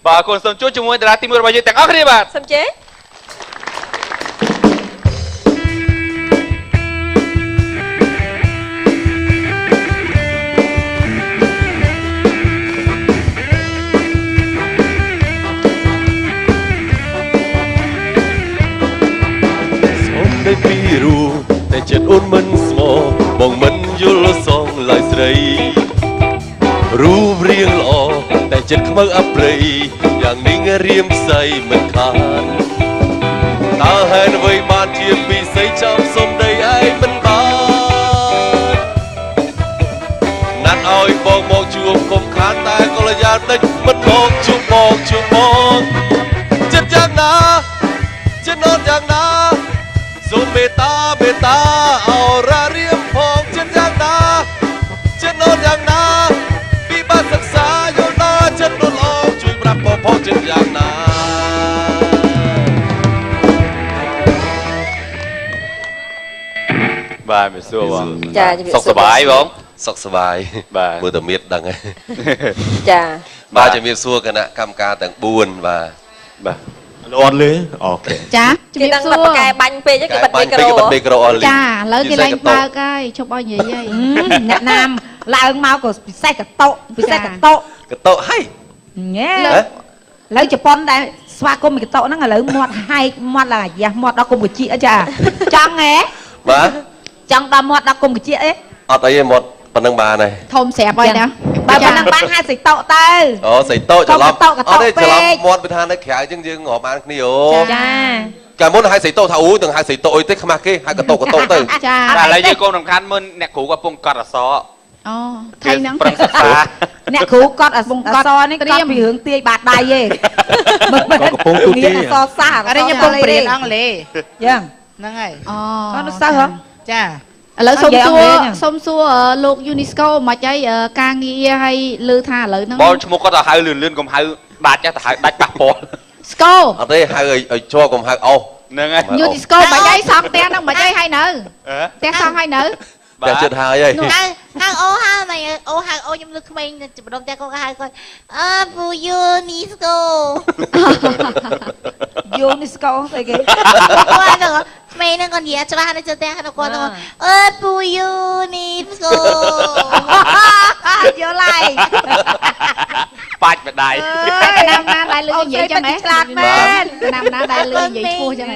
bà con sông chúa chung với đá tim bao nhiêu tặng óc đi bà sông chếได้ปีรู้แต่เจ็ดอ้นมันสมองมองมันยุลซองลายใสรูปเรียงหล่อแต่เจ็ดขมังอับเรยอย่างนิ่งเรียมใสมันขาดตาแหนไว้บานเทียมปีใสจำสมได้ไอ้มันบานนั่นเอาบองมองจูบคมขาตาก็ระยะได้มันมองจูบมองจูบมองเจ็ดอย่างนาเจ็ดนอนอย่างนาส่งเมตตาเอาระเรียมพองเช่นอย่างนาเช่นนอนอย่างนาปีบ้านศึกษาอยู่นาเช่นนอนออกช่วยปรับพองเช่นอย่างนาbà mày xua bông sọc sờ bái bông สกสบายมือตะเมียดดังไง จ้า บ้าจะมีซัวกันนะกำกาแต่งบุญบ้า ร้อนเลยโอเคจ้า cái năng bật cái bánh pe chứ cái bật micro จ้าแล้วกี่แรงเปล่าก็ชอบเอาใหญ่ใหญ่แนะนำลายเมาก็ใส่กับโต๊ะไปใส่กับโต๊ะ กระโตให้ เงี้ยแล้วจะปนได้สวากุมกับโต๊ะนั่งอะไรหมดให้หมดอะไรอย่าหมดเรากุมกับจีอาจารย์จังไง มา จังตามหมดเรากุมกับจีเอ๊ะ เอาแต่ยังหมดปนังบาหน่อย ทมแสบไปนะบางปนังให้ใส่โต๊ะเต้อ๋อใส่โต๊ะจะล้อม อ๋อได้จะล้อม มดไปทานได้แขกจึงหอบานนี่โอ้ จ้า การมุนให้ใส่โต๊ะเท่าตึงให้ใส่โต๊ะไอ้เต็กขมาเก้ให้กระโต๊ะตึง จ้า อะไรยี่โกนสำคัญมันเนี่ยขู่กับปงกอดซอ อ๋อไทยนัง เนี่ย ขู่กอดวงกอดซอนี่ก็เรียมหืองเตียบาดใดเย่มันซอซ่าอะไรยังปงเปลี่ยนอังเลยยังนั่งไงอ๋อก็ซ่าเหรอจ้าแล้วส้มซัวลูกยูนิสโกมาใจกางเงียให้ลือท่าเลยนั่ง บอลชั่วโมงก็จะหายลื่นๆกับหายบาดจะหายดัดปากปอล สโกเอาได้ให้ไอ้ชั่วกับให้เอา นั่งไง ยูนิสโกมาใจสองเตี้ยนั่งมาใจให้เนอเตี้ยสองให้เนอแต่เจ็ดหายยัยนั่งโอห้าไหนโอห้าโอยมลึกไม่จะมาดมแต่ก็ให้ก่อนปูยูนิสโกยูนิสโกใส่กี่ว่าเนอะไม่นั่งก่อนเดี๋ยวจะมาให้เจอแต่ให้เราก่อนปูยูนิสโกเยอะไรปัดไปได้นำหน้าได้เลยใหญ่จังไหมฉลาดแม่นำหน้าได้เลยใหญ่ชั่วจังไหม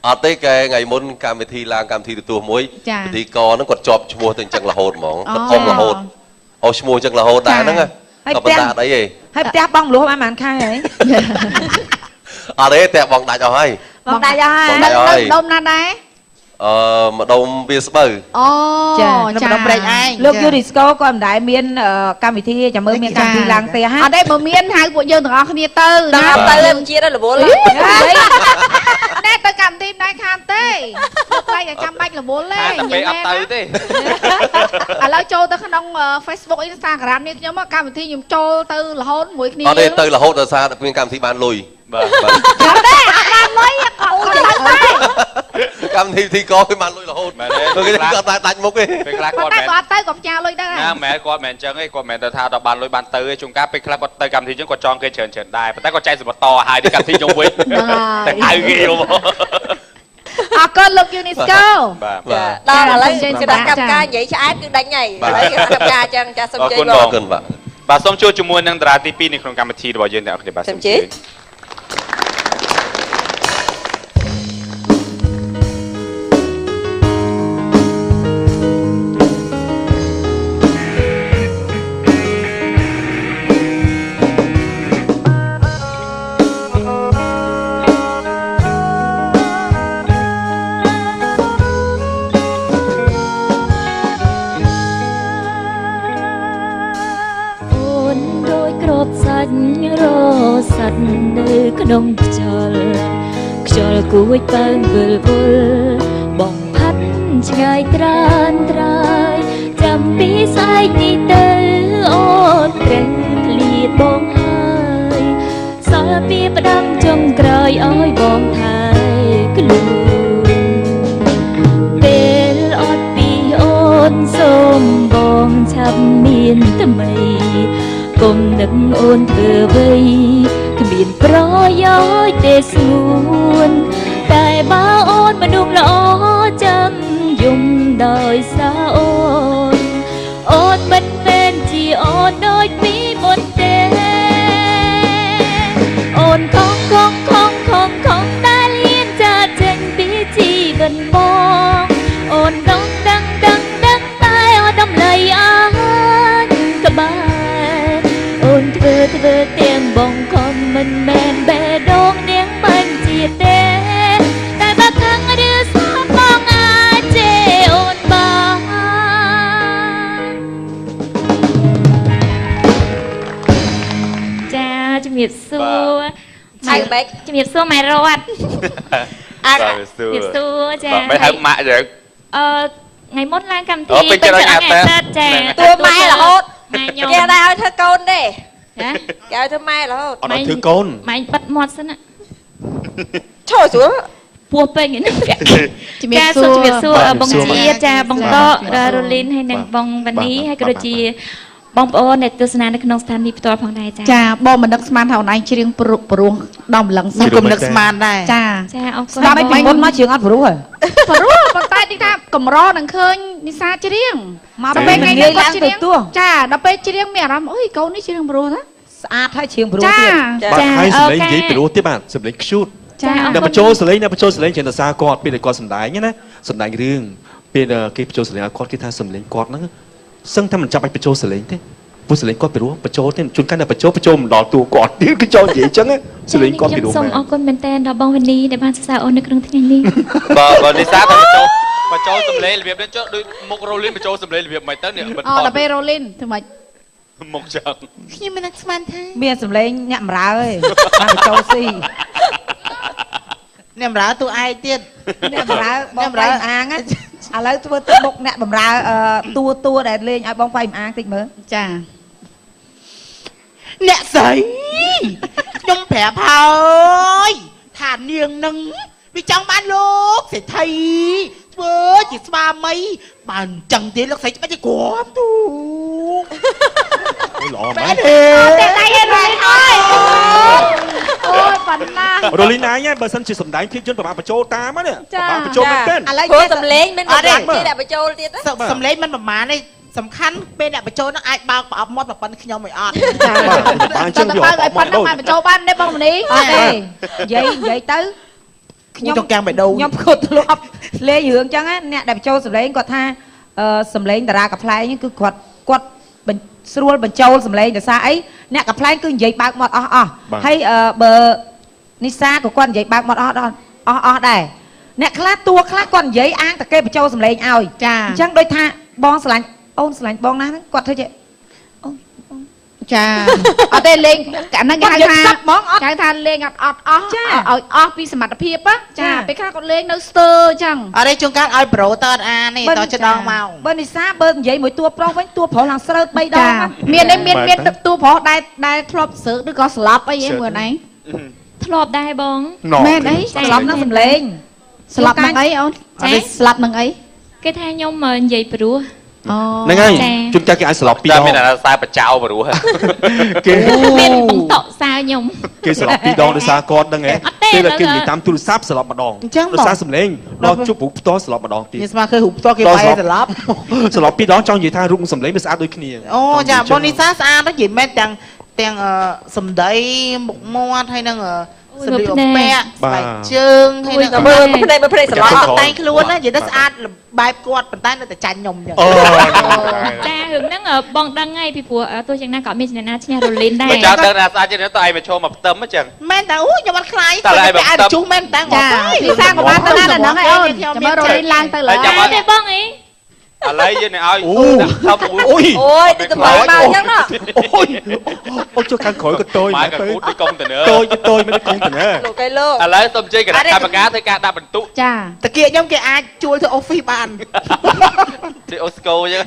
เอาได้แกไงมุนการไปทีลางการทีตัวมวยทีกอนั่งกดจอบชัวถึงจังละโหดหมองตะคมละโหดเอาชัวจังละโหดได้นั่งไงเอาปตาได้ยังให้แตะบ้องหลวงอามันค่ายไหนอะไรแตะบ้องได้จะให้บ้องได้จะให้ดมนั่นไหนมาดมเบียร์สเปอร์อ๋อจ้าดมเบรกไอ้ลูกยูดิสโก้ก็ได้เมียนการวิธีจะเมื่อเมียนการทีลางเตะฮะได้เมียนให้พวกยืนถึงเอาคนนี้เตอร์นะเตอร์มันชี้ได้หรือโบ้เลยแน่ตะกำทีมได้คามเต้ไปกับจำบักหรือโบ้เลยอย่างนี้เตอร์เต้แล้วโจตะขนมFacebook Instagram นี่ยังว่าการวิธียุ่งโจเตอร์ละโหดมวยนี่อ๋อได้เตอร์ละโหดแต่ซาเป็นการที่บ้านลุยได้การลุยก็การที่ก็เป็นบ้านลุยละโหดมันก็จะตายมุกเลยเป็นคลาก่อนได้ก่อนเตอร์กับจ้าลุยได้นะแม่ก่อนแม่จังไอ้ก่อนแม่แต่ท่าดอกบานลุยบานเตอร์จุงก้าเป็นคลาก่อนเตอร์การที่จังก่อนจองเคยเฉินได้แต่ก็ใจสุดต่อหายด้วยการที่จงเว้ยแต่หายเกี่ยวก็ลูกยูนิสโก้đó là lấy cái đặt cặp ca vậy cho ác cứ đánh nhảy lấy cái cặp ca cho xong chơi rồi bà xong chưa chung muốn năng đá tí pin không cầm thi bao giờ nào để bà xong chơiสัตว์ในขนมจลจลกุยเปิลเบิลบุลบ่องพัดชายตรานตรายจำปีสายตีเตอโอดเร่งผลิตบ่องหายสารปีประดังจงกรายอ้อยบ่องไทยกลูเป็นอดปีโอนสมบ่องชับเมียนทำไมกลมนึกโอนเธอไว้ មានប្រយោជន៍ទេស្ងួនតែបើអូនមនុស្សល្អចាំយំដោយសារអូនមិនមែនជាអូនដូចពីមុនទេអូនខំដែលហ៊ានចាត់ចេញពីជីវិតបងអូនដឹងតែអូនតម្លៃអស់ក្បែរអូនធ្វើទាំងបងខំមិនមែនបេះដូងនាងមិនជាទេតែបើខឹងឬសោកបងអាចជេរអូនបានចាជំរាបសួរ ហើយបែក ជំរាបសួរម៉ែរត់ បាទសួរ ជំរាបសួរចា មិនហៅម៉ាក់យើង ថ្ងៃមុនឡើងកម្មវិធី ពេញចិត្តថ្ងៃអាទិត្យ ចា តួម៉ែរហូត ម៉ែខ្ញុំ គេអត់ឲ្យធ្វើកូនទេ ចា គេឲ្យធ្វើម៉ែរហូត អត់ឲ្យធ្វើកូន ម៉ែបិទមាត់សិនណា ឈរស្រួល ពោះពេញនេះ ជំរាបសួរ ជំរាបសួរបងជាតិចាបងតករលីនហើយនិងបងវណ្ណីហើយក៏ដូចជាបងប្អូនដែលទស្សនានៅក្នុងស្ថានីយ៍ផ្ទាល់ផងដែរចា ចាបងមិននឹកស្មានថាអូនឯងច្រៀងព្រោះដំឡឹង ខ្ញុំក៏មិននឹកស្មាន ដែរចា ចាអរគុណ ស្ដាប់ពីមុនមកច្រៀងអត់ព្រោះព្រោះប៉ុន្តែទីថាកម្រនឹងឃើញនិសាច្រៀងមកពេលថ្ងៃនេះគាត់ច្រៀងចាដល់ពេលច្រៀងមានអារម្មណ៍អុយកូននេះច្រៀងព្រោះណាស្អាតហើយច្រៀងព្រោះទៀត បាទហើយសម្លេងនិយាយពីរោះទៀតបាទសម្លេងខ្ជូត ចាអរ អ្នក គុ បញ្ ណ ចូលសម្លេងចេញទៅសារគាត់ពេលដែលគាត់សម្ដែងណាសម្ដែងរឿងពេលគេបញ្ចូលសម្លេងឲ្យគាត់គេថាសម្លេងគាត់ហ្នឹងសឹងតែមិនចាប់ឲ្យបញ្ចូលសម្លេងទេពួកសម្លេងគាត់ពីរោះបញ្ចូលទេជួនកាលតែបញ្ចូលមិនដល់តួគាត់ទៀតគឺចូលនិយាយអញ្ចឹងសម្លេងគាត់ពីរោះ សូមអរគុណមែនតើដល់បងវណ្ណីដែលបានសិក្សាអូននៅក្នុងថ្ងៃនេះ បើនីសាទៅបញ្ចូលសម្លេងរបៀបនេះចុះដូចមុខរ៉ូលីនបញ្ចូលសម្លេងរបៀបមិនទៅនេះបន្ត ដល់ពេលរ៉ូលីនធ្វើម៉េច មុខចឹង ខ្ញុំមិននឹកស្មានថា មានសម្លេងអ្នកបម្រើឯងបានបញ្ចូលស៊ី អ្នកបម្រើតួឯកទៀត អ្នកបម្រើបងប្អូនអាងឥឡូវធ្វើទឹកមុខអ្នកបម្រើតួដែលលេងឲ្យបងប្អូនអាងតិចមើលចា អ្នកស្រីខ្ញុំប្រាប់ហើយថានាងនឹងវាចង់បានលោកសេដ្ឋីធ្វើជាស្វាមីបានអញ្ចឹងទេលោកស្រីច្បាស់ជាគ្រប់ទូ ល្អមែន តែដៃឯងរ៉ៃអើយអូយប៉ុណ្ណា រ៉ូលីណាញ៉ែបើសិនជាសម្ដែងភាពយន្តប្រហែលបញ្ចូលតាមណាប្រហែលបញ្ចូលមែនទេ ឥឡូវព្រោះសំលេងមិនប្រចាំទេអ្នកបញ្ចូលទៀត សំឡេងមិនប្រមាណទេសំខាន់ពេលអ្នកបញ្ចូលនោះអាចបើកប្រអប់មាត់ប៉ុណ្្នឹងខ្ញុំឲ្យអត់ បាទអញ្ចឹងវា បើឲ្យប៉ុណ្ណឹងមកបញ្ចូលបានទេបងមនីអត់ទេនិយាយទៅ ខ្ញុំចង់កាំងបេះដូង ខ្ញុំគាត់ធ្លាប់លេងរឿងអញ្ចឹងអ្នកដែលបញ្ចូលសម្លេងគាត់ថាសម្លេងតារាកាផ្លែងគឺគាត់ស្រួលបញ្ចូលសម្លេងដោយសារអីអ្នកកាផ្លែងគឺនិយាយបើកមាត់អស់ហើយបើនិសាក៏គាត់និយាយបើកមាត់អស់ដែរអ្នកខ្លះតួខ្លះគាត់និយាយអាងតែគេបញ្ចូលសម្លេងឲ្យចាអញ្ចឹងដូចថាបងស្រឡាញ់អូនស្រឡាញ់បងណាហ្នឹងគាត់ធ្វើជាអូនចាអត់ទេលេងកាលហ្នឹងគេហៅថាបងអត់គេហៅថាលេងអត់អស់ចាឲ្យអស់ពីសមត្ថភាពចាពេលខ្លះគាត់លេងនៅស្ទើអញ្ចឹង អត់ទេជួនកាលឲ្យប្រូតើអត់អានទេតចដងមក បើនិសាបើនិយាយមួយតួប្រុសវិញតួប្រុសឡើងស្រើត3ដងមានទឹកតួប្រុសដែលធ្លាប់ស្រើតឬក៏ស្លាប់អីហ្នឹងមើលឯង ធ្លាប់ដែរបង មែនអីស្លាប់នឹងសម្លេងស្លាប់នឹងអីអូនចាស្លាប់នឹងអី គេថាខ្ញុំនិយាយព្រោះ ហ្នឹងហើយជួនកាលគេអាចស្លាប់2ដ តែ ង មានអាសាបចៅព្រោះ គេ មានបងតក់សើខ្ញុំ គេស្លាប់2ដងដោយសារគាត់ហ្នឹងឯងពេលគេនិយាយតាមទូរស័ព្ទស្លាប់ម្ដងដោយសារសម្លេងដល់ជួបរូបផ្ទាល់ស្លាប់ម្ដងទៀត ខ្ញុំស្មានឃើញរូបផ្ទាល់គេបែរស្លាប់ ស្លាប់2ដងចង់និយាយថារូបសម្លេងវាស្អាតដូចគ្នា អូចាបងនីសាស្អាតហ្នឹងនិយាយមែនទាំងសម្ដីមុខមាត់ហើយនឹងសម្លៀកបំពាក់ស្បែកជើងហើយនឹង មើលភ្នែកស្រឡំ អត់តែងខ្លួនណានិយាយទៅស្អាតបែបគាត់ប៉ុន្តែនៅតែចាញ់ខ្ញុំអញ្ចឹង អូ ចារឿងហ្នឹងបងដឹងហើយពីព្រោះទោះយ៉ាងណាក៏មានចំណាឈ្នះរលីនដែរ បើចង់ដឹងថាស្អាតជាងនេះទៅឯងមកឈរមកផ្ទឹមអញ្ចឹង មែនតើអូខ្ញុំអត់ខ្លាច តែឯង តែអាចជុះមែនតើ ចាពីសាក៏បានទៅណាដល់ហ្នឹងឯងអូនចាំមើលរ៉ូលីនឡើងទៅឡើយ ទេបងអី ឥឡូវយើងនឹងឲ្យថប់ អូយ អូយដូចតំបងមកអញ្ចឹងណា អូយចុះខាងក្រោយក៏តូច ម៉ែ មែន ក៏ ទៅ គូដូចកុំទៅនើ តូចមិនគុំទៅណា លោកឯលោក ឥឡូវសូមជ័យគណៈកម្មការធ្វើការដាក់បន្ទុក ចា តាគៀកខ្ញុំគេអាចជួលទៅអូហ្វីសបាន ទីអូស្កូអញ្ចឹង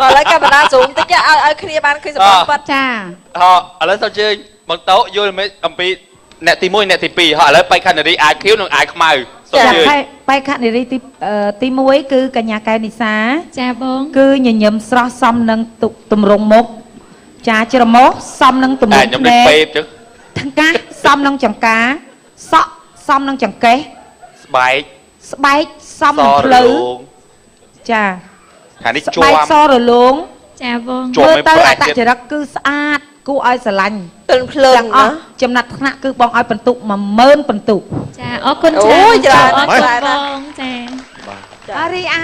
បើឥឡូវកាមេរ៉ាស៊ូមតិចឲ្យគ្នាបានឃើញសម្បត្តិបាត់ ចា ឥឡូវសូមជើញបងតោយល់អំពីអ្នកទី1អ្នកទី2ហើយឥឡូវបេក្ខនារីអាយខៀវនិងអាយខ្មៅសូមជើញ បេក្ខនារីទី1គឺកញ្ញាកែវនិសា ចាបង គឺញញឹមស្រស់សមនឹងទម្រង់មុខចាច្រមុះសមនឹងទម្រង់ ខ្ញុំដូចពេបអញ្ចឹង ទាំងកាសស សំនឹងចង្កាសក់សំនឹងចង្កេះ ស្បែក ស្បែកសំនឹងភ្លៅចាខាងនេះ ស្ ជួ បែក ម សរលោង ចាបង ជួម មើល មិន ទៅ ប្រែ អត្តចរិតគឺស្អាតគួរឲ្យស្រឡាញ់ ទិលភ្លើង ទាំងអស់ចំណាត់ថ្នាក់គឺបងឲ្យបន្ទុក 10000 បន្ទុក ចាអរគុណ អូ ចា យច្រើន អរគុណ ច្រើន បងចា អរីឯ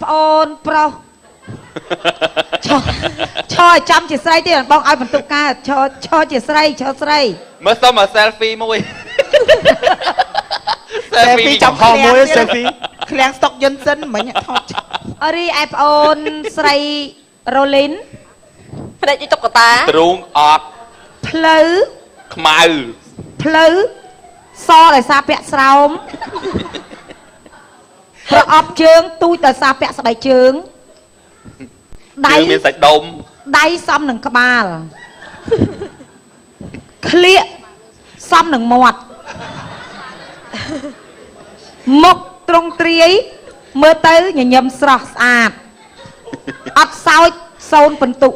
ប្អូនប្រុសឈរឲ្យចាំជាស្រីទៀតបងឲ្យបន្ទុកកើតឈរជាស្រីឈរស្រី មើលសុំមក selfie មួយ selfie ចំ ហោមួយ selfie ឃ្លាំងស្តុកយន្តសិនមិញថត អរីឯប្អូនស្រីរ៉ូលីន ភ្នែកដូចតុកតា ទ្រូងអត់ ផ្លូវ ខ្មៅ ផ្លូវសដោយសារពាក់ស្រោមប្រអប់ជើងទូចដោយសារពាក់ស្បែកជើងដៃ ជើងមានសាច់ដុំ ដៃសំនឹងក្បាលក្លៀកសំនឹងមាត់មុខត្រង់ទ្រាយមើលទៅញញឹមស្រស់ស្អាតអត់សោច0បន្ទុក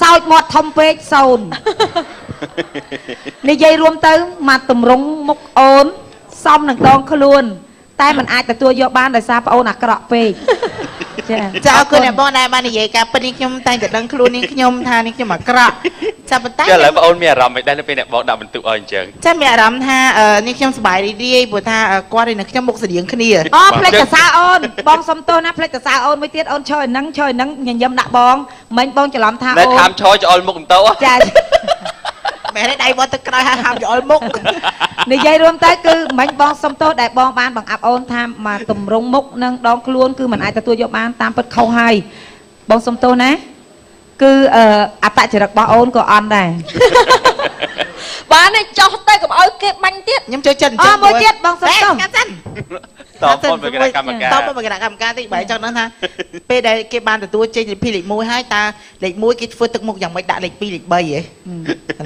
សោចមាត់ធំពេក0និយាយរួមទៅមកតម្រង់មុខអូនសំនឹងដងខ្លួន តែมันអាចទទួលយកបានដោយសារប្អូនអាក្រក់ពេកចា ចាអរគុណអ្នកបងដែលបាននិយាយការពិតនេះខ្ញុំតែងតែដឹងខ្លួននេះខ្ញុំថានេះខ្ញុំអាក្រក់ចាប៉ុន្តែ ចុះឥឡូវបងអូនមានអារម្មណ៍មិនដែរនៅពេលអ្នកបងដាក់បន្ទុកឲ្យអញ្ចឹង ចាមានអារម្មណ៍ថានេះខ្ញុំសប្បាយរីករាយព្រោះថាគាត់ឯនៅខ្ញុំមុខស្តៀងគ្នា អូផ្លេចតសាអូនបងសុំទោសណាផ្លេចតសាអូនមួយទៀតអូនឈរឲ្យនឹងញញឹមដាក់បងមិញបងច្រឡំថា នៅ អូន ខាំឈរច្អល់មុខបន្ទោ ចា មែនទេដៃបត់ទឹកក្រោយហាមច្អល់មុខ និយាយរួមទៅគឺមិញបងសុំទោសដែលបងបានបង្អាប់អូនថាមកតម្រង់មុខនិងដងខ្លួនគឺមិនអាចទទួលយកបានតាមពិតខុសហើយបងសុំទោសណាគឺអត្តចរិតរបស់អូនក៏អន់ដែរ បានទេចោះទៅកុំឲ្យគេបាញ់ទៀត ខ្ញុំចូលចិត្ត អូមួយទៀតបងសុំទោស កាត់សិន តបបងមកគណៈកម្មការ តបមកគណៈកម្មការតិចបើចង់ដឹងថាពេលដែលគេបានទទួលជ័យលេខ2លេខ1ហើយតើលេខ1គេធ្វើទឹកមុខយ៉ាងម៉េចដាក់លេខ2លេខ3ហ៎ឥ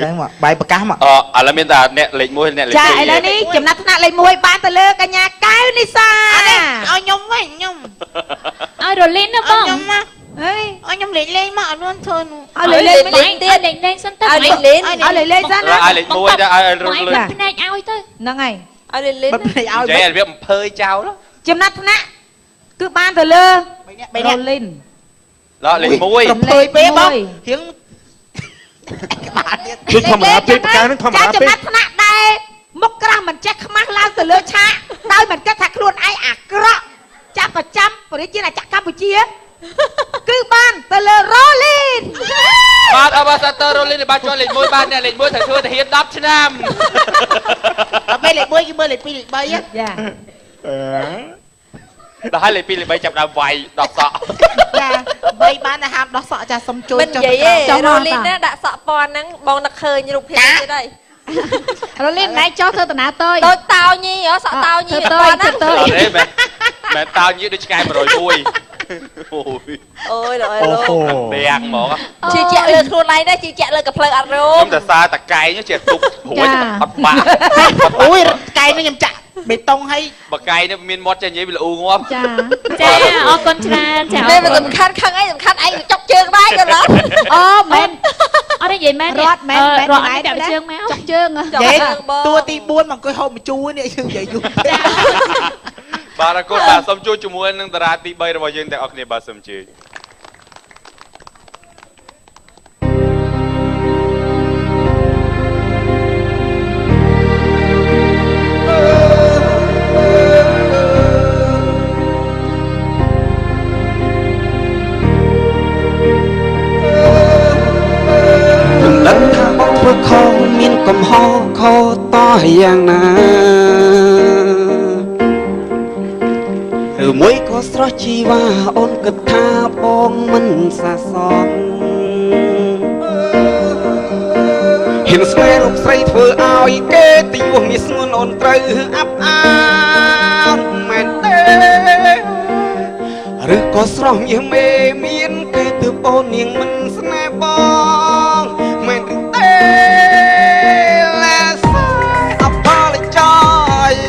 ឡូវមកបាយប្រកាសមក ឥឡូវមានតែអ្នកលេខ1អ្នកលេខ2 ចាឥឡូវនេះចំណាត់ថ្នាក់លេខ1បានទៅលើកញ្ញាកៅនិសា ឲ្យខ្ញុំវិញខ្ញុំ ឲ្យរលីនណាបង ខ្ញុំមក អេ ឲ្យខ្ញុំលេងលេងមកអត់luônធ្វើនោះ ឲ្យលេង លេងទៀតលេងសិនទៅ ឲ្យលេងលេង ឲ្យលេងសិនណា ឲ្យលេខ1ទៅឲ្យរុល លុយភ្នែកឲ្យទៅ ហ្នឹងហើយ ឲ្យលេងលេង មិនភ្លេចឲ្យ ចេះរបៀបអំភើចោល ចំណាត់ថ្នាក់គឺបានទៅលើ 3នាក់ រ៉ូលីន ដល់លេខ1 ប្រភេទពេលបងរៀងក្បាលទៀត ជួយធម្មតាពេលប្រកានឹងធម្មតា ចំ ពេល ណាត់ថ្នាក់ដែរមុខក្រាស់មិនចេះខ្មាស់ឡើងទៅលើឆាកដោយមិនគិតថាខ្លួនឯងអាក្រក់ចាប់ប្រចាំប្រជាជាតិកម្ពុជាគឺបានទៅលើរ៉ូលីន បាទអបសាទររលីនបានជាប់លេខ1បានអ្នកលេខ1ត្រូវធ្វើទាហាន10ឆ្នាំ ដល់ពេលលេខ1គេមើលលេខ2លេខ3 ចា ដល់ហើយលេខ2លេខ3ចាប់ដើមវាយដល់សក់ ចា3បានតែហាមដោះសក់ចាសុំជួយ មិននិយាយទេរ៉ូលីនណាដាក់សក់ពណ៌ហ្នឹងបងនឹកឃើញរូបភាពទៀតហើយ រ៉ូលីនណៃចោះធ្វើតាណាតើយ ដូចតោញីហ៎សក់តោញី ទៅទៅទៅ អត់ទេមែនតើញីដូចឆ្កែ101អូយ អូយលោកអើយ អូ លោក ហូ ទាំងហ្មង ជឿជាក់លើខ្លួនឯងដែរជឿជាក់លើកាភ្លើងអត់រោ ខ្ញុំ ម តែសារតកែងជាទុករួចអត់បាក់ អូយកែនេះខ្ញុំចាក់បេតុងឲ្យ បកែងនេះមានមាត់ចេញនិយាយវាល្អូងាប់ ចា ចាអរគុណច្រើនចា នេះវាសំខាន់ខឹងអីសំខាន់ឯងចុកជើងដែរក៏រត់ អូមែន អត់និយាយមែន រត់មែន រត់ឲ្យដាក់ជើងមក ចុកជើង ចុក និយាយ ជើងបង តួទី4មកអង្គុយហូបម្ជូរនេះយើងនិយាយយូរ បាទអរគុណបាទសូមជួបជាមួយនឹងតារាទី3របស់យើងទាំងអស់គ្នាបាទសូមអញ្ជើញ ដឹងថាបងធ្វើខុសមានកំហុសខុសតោះយ៉ាងណាឬមួយក៏ស្រស់ជីវ៉ាអូនគិតថាបងមិនសះសមហ៊ានស្នេហ៍រូបស្រីធ្វើឲ្យគេទីវមាសស្ងួនអូនត្រូវអាប់អានមែនទេឬក៏ស្រស់មាសមេមានគេទើបអូននាងមិនស្នេហ៍បងមែនទេ Let's apologize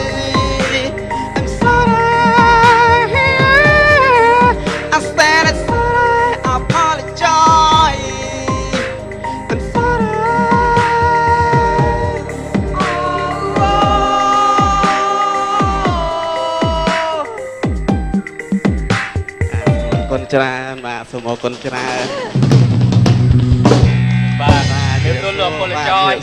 I'm sorry I said I'm sorry apologize I'm sorry ច្រើនបាទសូមអរគុណច្រើន បាទជំរាបសួរលោកពលចយ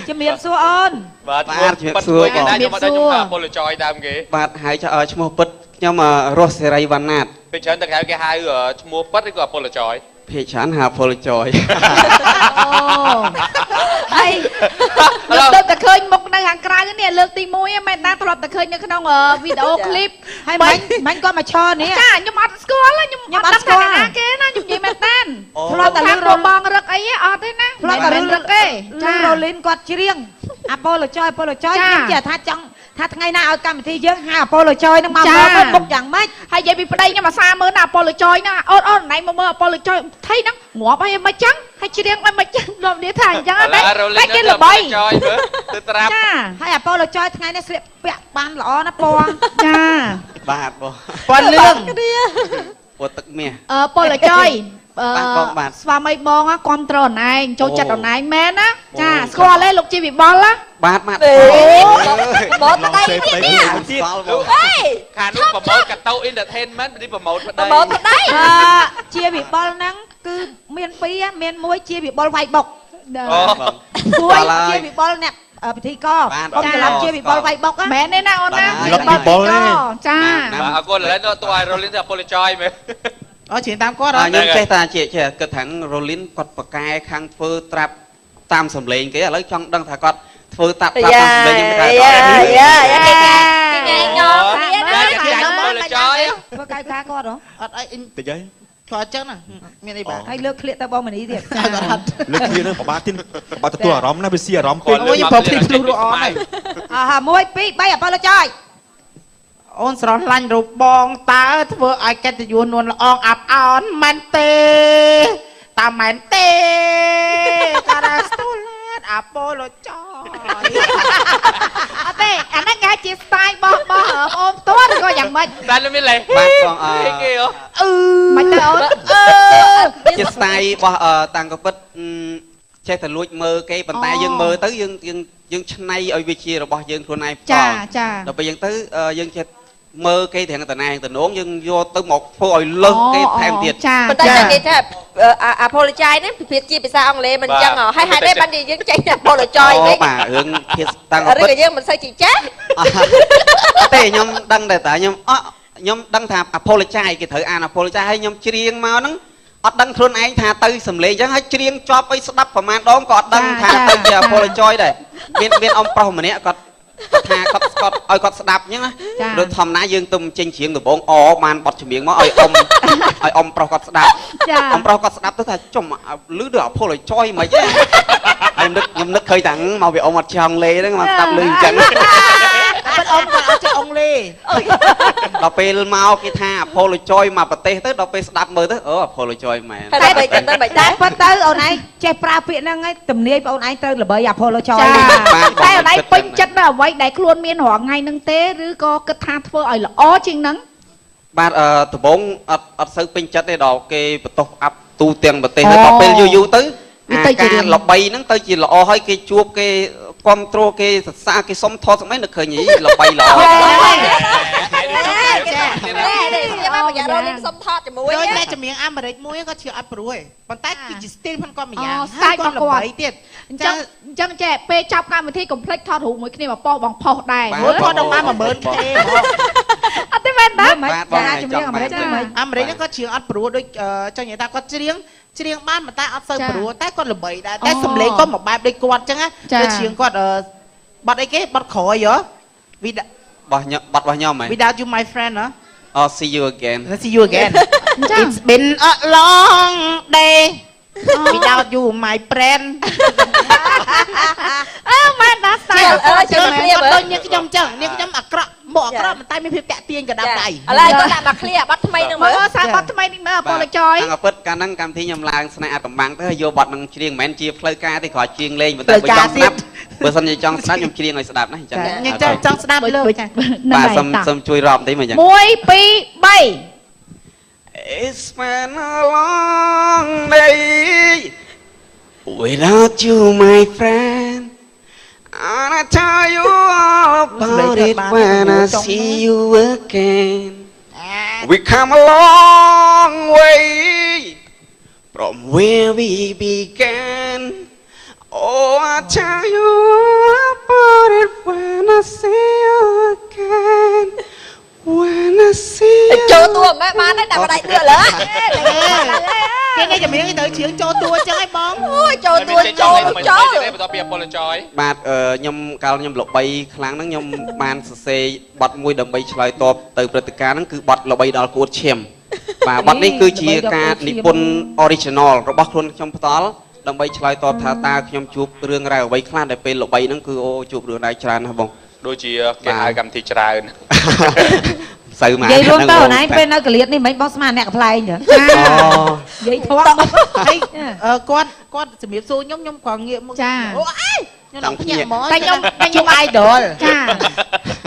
ជំរាបសួរអូន បាទជំរាបសួរគេណាខ្ញុំមកដល់ខ្ញុំពលចយដើមគេ បាទហើយឈ្មោះពិតខ្ញុំរស់សេរីវណ្ណាត ពេលច្រើនតែគេហៅឈ្មោះប៉ិតឬក៏ពលចយ ភាគច្រើនហៅពលចយ ហើយលើកតែឃើញមុខនៅខាងក្រៅនេះលើកទី1ហ្នឹងមែនតាធ្លាប់តែឃើញនៅក្នុងវីដេអូឃ្លីបហើយមិញគាត់មកឈរនេះចាខ្ញុំអត់ស្គាល់ខ្ញុំអត់ស្គាល់ណាគេណាខ្ញុំនិយាយមែនតាធ្លាប់តែលើរបងរឹកអីអត់ទេណាធ្លាប់តែរឿងរឹកទេចារ៉ូលីនគាត់ច្រៀងអាប៉ូឡូចយខ្ញុំជាថាចង់ថាថ្ងៃណាឲ្យកម្មវិធីយើងហៅអាប៉ូឡូចយនឹងមកមើលមុខយ៉ាងម៉េចហើយនិយាយពីប្តីខ្ញុំអាសាមើលណាអាប៉ូឡូចយណាអូនណៃមកមើលអាប៉ូឡូចយថៃហ្នឹងងាប់ហើយមិនចឹងហើយច្រៀងមិនចឹងដល់នេះថាអញ្ចឹងអត់តែគេល្បីចយមើលទៅត្រាប់ចាហើយអាប៉ូឡូចយថ្ងៃនេះស្លៀកពាក់បានល្អណាពណ៌ចា បាទបង ពណ៌លឿង ពណ៌ទឹកមាស ប៉ូឡូចយស្វាមីបងគាំទ្រអនឯងចូលចិត្តអនឯងមែនណាចាស្គាល់ទេលោកជីវិបលណា បាទបងប្តីទៀតនេះខាងនោះប្រម៉ូទកាតូ entertainment នេះប្រម៉ូទប្តីជាវិបលហ្នឹងគឺមាន2មាន1ជាវិបលវាយបុកមួយជាវិបលអ្នកពិធីកខ្ញុំច្រឡំជាវិបលវាយបុកមែនទេណាអូនណាវិបលចាអរគុណឥឡូវទៅឲ្យ Rolling ទៅ apologize មែន អូច្រៀងតាមគាត់ខ្ញុំចេះតែជាគិតថា Rolling គាត់ប្រកែខាងធ្វើត្រាប់តាមសំឡេងគេឥឡូវចង់ដឹងថាគាត់ធ្វើតាមសំឡេងខ្ញុំថាយ៉ាគេញោមធ្វើកាយការគាត់ហ៎អត់អីតិចហើយគាត់អញ្ចឹងណាមានអីបាទហើយលើកឃ្លៀកទៅបងមនីទៀតលើកឃ្លៀកហ្នឹងប្រហែលទៀតបើទទួលអារម្មណ៍ណាវាស៊ីអារម្មណ៍ពេក អូយប្រភេទភ្លុះរអស់ហើយ 1 2 3អប៉ូឡូចយ អូនស្រស់ឡាញ់រូបបងតើធ្វើឲ្យកិត្តិយសនួនល្អអាប់អោនមែនទេតាមែនទេការ៉ាស្ទូលេតអាប៉ូឡូចយអត់ទេអាហ្នឹងគេជា style របស់បងអូនផ្ទាល់ឬក៏យ៉ាងម៉េច តែមានលេបាទបងគេមិនទៅអូនជា style របស់តាំងកពិតចេះតែលួចមើលគេប៉ុន្តែយើងមើលទៅយើងឆ្នៃឲ្យវាជារបស់យើងខ្លួនឯងចាដល់ពេលយើងទៅយើងចេះមើលគេទាំងតំណែងតំណងយើងយកទៅមកធ្វើឲ្យលើសគេថែមទៀតប៉ុន្តែនិយាយថា apologize នេះពិភាក្សាជាភាសាអង់គ្លេសមិនចឹងហើយហេតុអីបានយើងចេញ apologize វិញបាទរឿងភាសាតាំងពិតឬក៏យើងមិនសូវជាចាស់អត់ទេខ្ញុំដឹងតែខ្ញុំដឹងថា apologize គេត្រូវអាន apologize ហើយខ្ញុំច្រៀងមកហ្នឹងអត់ដឹងខ្លួនឯងថាទៅសំឡេងអញ្ចឹងហើយច្រៀងជាប់អីស្ដាប់ប្រហែលដងក៏អត់ដឹងថាទៅជា apologize ដែរមានអ៊ំប្រុសម្នាក់គាត់ថាគាត់ឲ្យគាត់ស្ដាប់អញ្ចឹងណាដូចធម្មតាយើងទៅចេញច្រៀងដំបងបានបត់ចម្រៀងមកឲ្យអ៊ំប្រុសគាត់ស្ដាប់អ៊ំប្រុសគាត់ស្ដាប់ទៅថាចុំលឺដល់ apologize មិនហ៎ខ្ញុំនឹកឃើញថាមកវាអ៊ំអត់ចង់លេហ្នឹងមកស្ដាប់លឺអញ្ចឹងមិនអ៊ំគាត់អត់ចេះអង់គ្លេសដល់ពេលមកគេថា apologize មកប្រទេសទៅដល់ពេលស្ដាប់មើលទៅapologize មែនតែបើទៅមិនដែរប៉ុន្តែអូនឯងចេះប្រើពាក្យហ្នឹងហើយទំនាយបងអូនឯងទៅល្បី apologize តែអូនឯងពេញចិត្តនៅអ្វីដែលខ្លួនមានរាល់ថ្ងៃហ្នឹងទេឬក៏គិតថាធ្វើឲ្យល្អជាងហ្នឹងបាទដំបងអត់សូវពេញចិត្តទេដល់គេបន្ទោសអាប់ទូទាំងប្រទេសដល់ពេលយូរទៅការល្បីហ្នឹងទៅជាល្អហើយគេជួបគេគ្រប់គ្រងគេសរសើរគេសុំថតស្មែនៅឃើញល្បីល្អចាខ្ញុំមកយ៉ារ៉ូលីនសុំថតជាមួយដូចតែចម្រៀងអាមេរិកមួយគាត់ជឿអត់ព្រោះទេប៉ុន្តែគឺជា style ផងគាត់ម្យ៉ាងហើយគាត់ល្បីទៀតអញ្ចឹងចេះពេលចាប់កម្មវិធីកុំភ្លេចថតរូបមួយគ្នាមកប៉ោះបងផុសដែរមើលថតដល់បាន 10000K អត់ទេមែនតាចម្រៀងអាមេរិកហ្នឹងគាត់ជឿអត់ព្រោះដូចចង់និយាយថាគាត់ច្រៀងបានប៉ុន្តែអត់សូវព្រោះតែគាត់ល្បីដែរតែសំឡេងគាត់មួយបែបដូចគាត់អញ្ចឹងណាដូចច្រៀងគាត់បាត់អីគេបាត់ក្រោយហ៎របស់ខ្ញុំហ៎ Without you my friend ហ៎see you again It's been a long day without you my friend មែនណាស្ទាយជួយមកឃ្លៀបដូចនាងខ្ញុំអញ្ចឹងនាងខ្ញុំអាក្រក់មកអាក្រក់តែមានភាពតាក់ទាញកណ្ដាប់ដៃឥឡូវគាត់ដាក់មកឃ្លៀបបាត់ថ្មីនឹងមើលសារបាត់ថ្មីនេះមើលប៉ូឡូចយអង្គពិតកាលហ្នឹងកម្មវិធីខ្ញុំឡើងស្នេហ៍អាកំបាំងទៅយកបាត់នឹងច្រៀងមិនមែនជាផ្លូវការទេគ្រាន់ច្រៀងលេងប៉ុន្តែបើចង់ស្ដាប់បើសិនជាចង់ស្ដាប់ខ្ញុំច្រៀងឲ្យស្ដាប់ណាអញ្ចឹងចង់ស្ដាប់លើចាបាទសូមជួយរាប់បន្តិចមកអញ្ចឹង1 2 3 It's been a long day without you my friend and I tell you all about it when I see you again We come a long way from where we began. Oh, I tell you about it when I see you again. When I see you. Cho tua mẹ má nó nằm ở đây đưa lỡ. Cái nghe miếng cái từ chuyện cho tua chứ ai bóng. Ôi cho tua cho chó. បាទខ្ញុំកាលខ្ញុំល្បីខ្លាំងហ្នឹងខ្ញុំបានសរសេរបទមួយដើម្បីឆ្លើយតបទៅព្រឹត្តិការណ៍ហ្នឹងគឺបទល្បីដល់គួតឈាមបាទបទនេះគឺជាការនិពន្ធ original របស់ខ្លួនខ្ញុំផ្ទាល់ដើម្បីឆ្លើយតបថាតើខ្ញុំជួបរឿងរ៉ាវអ្វីខ្លះដែលពេលល្បីហ្នឹងគឺអូជួបរឿងរ៉ាវច្រើនណាស់បងដូចជាគេហៅកម្មវិធីច្រើន សៅមក និយាយរួមទៅណៃពេលនៅកលៀតនេះមិនបងស្មានអ្នកកំ pl ែងចឹងចានិយាយធំហើយគាត់ជំរាបសួរខ្ញុំគ្រាន់ងាកមកចាអូអីខ្ញុំភ្ញាក់ហ្មងតែខ្ញុំ idol ចា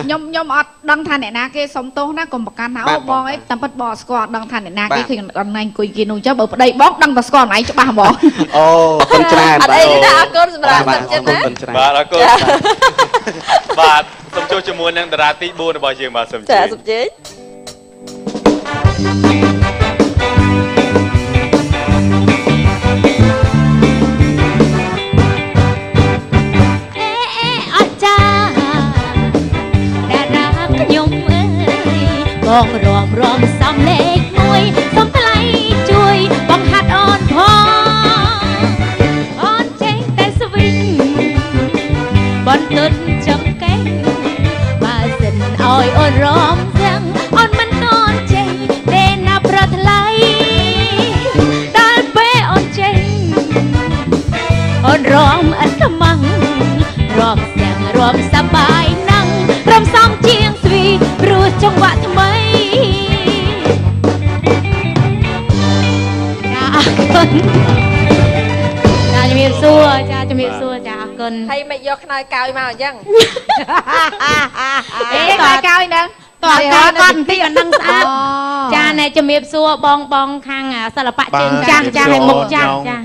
ខ្ញុំអត់ដឹងថាអ្នកណាគេសុំទោសណាកុំប្រកាន់ថាអូបងអីតាមពិតបងស្គាល់ដឹងថាអ្នកណាគេឃើញអនឡាញអង្គុយគេនោះចឹងបើប្តីបងដឹងតែស្គាល់ឯងច្បាស់ហ្មងអូអរគុណច្រើនអត់អីទេអរគុណសម្រាប់សិនចិត្តណាបាទអរគុណបាទសូមជួបជាមួយនឹងតារាទី4របស់យើងបាទសូមជម្រាបចាសូមជម្រាបបងរំសំលេខមួយសុំថ្លៃជួយបងហាត់អូនផងអូនចេះតែស្វីងបន្ទន់ចង្កេះបើសិនឲ្យអូនរំទាំងអូនមិនតន់ចេះទេណាប្រថ្លៃដល់ពេលអូនចេះអូនរំអត់ខ្មាំងរំទាំងរំសប្បាយណាស់រំសំជាងស្វីព្រោះចង្វាក់ថ្មីចាជំរាបសួរចាជំរាបសួរចាអរគុណហើយមិនយកខ្នើយកោយមកអញ្ចឹងអេខ្នើយកោយហ្នឹងតើគាត់បន្តិចអានឹងស្អាតចាណែជំរាបសួរបងខាងសិល្បៈជើងចាស់ឲ្យមុខចាស់ចា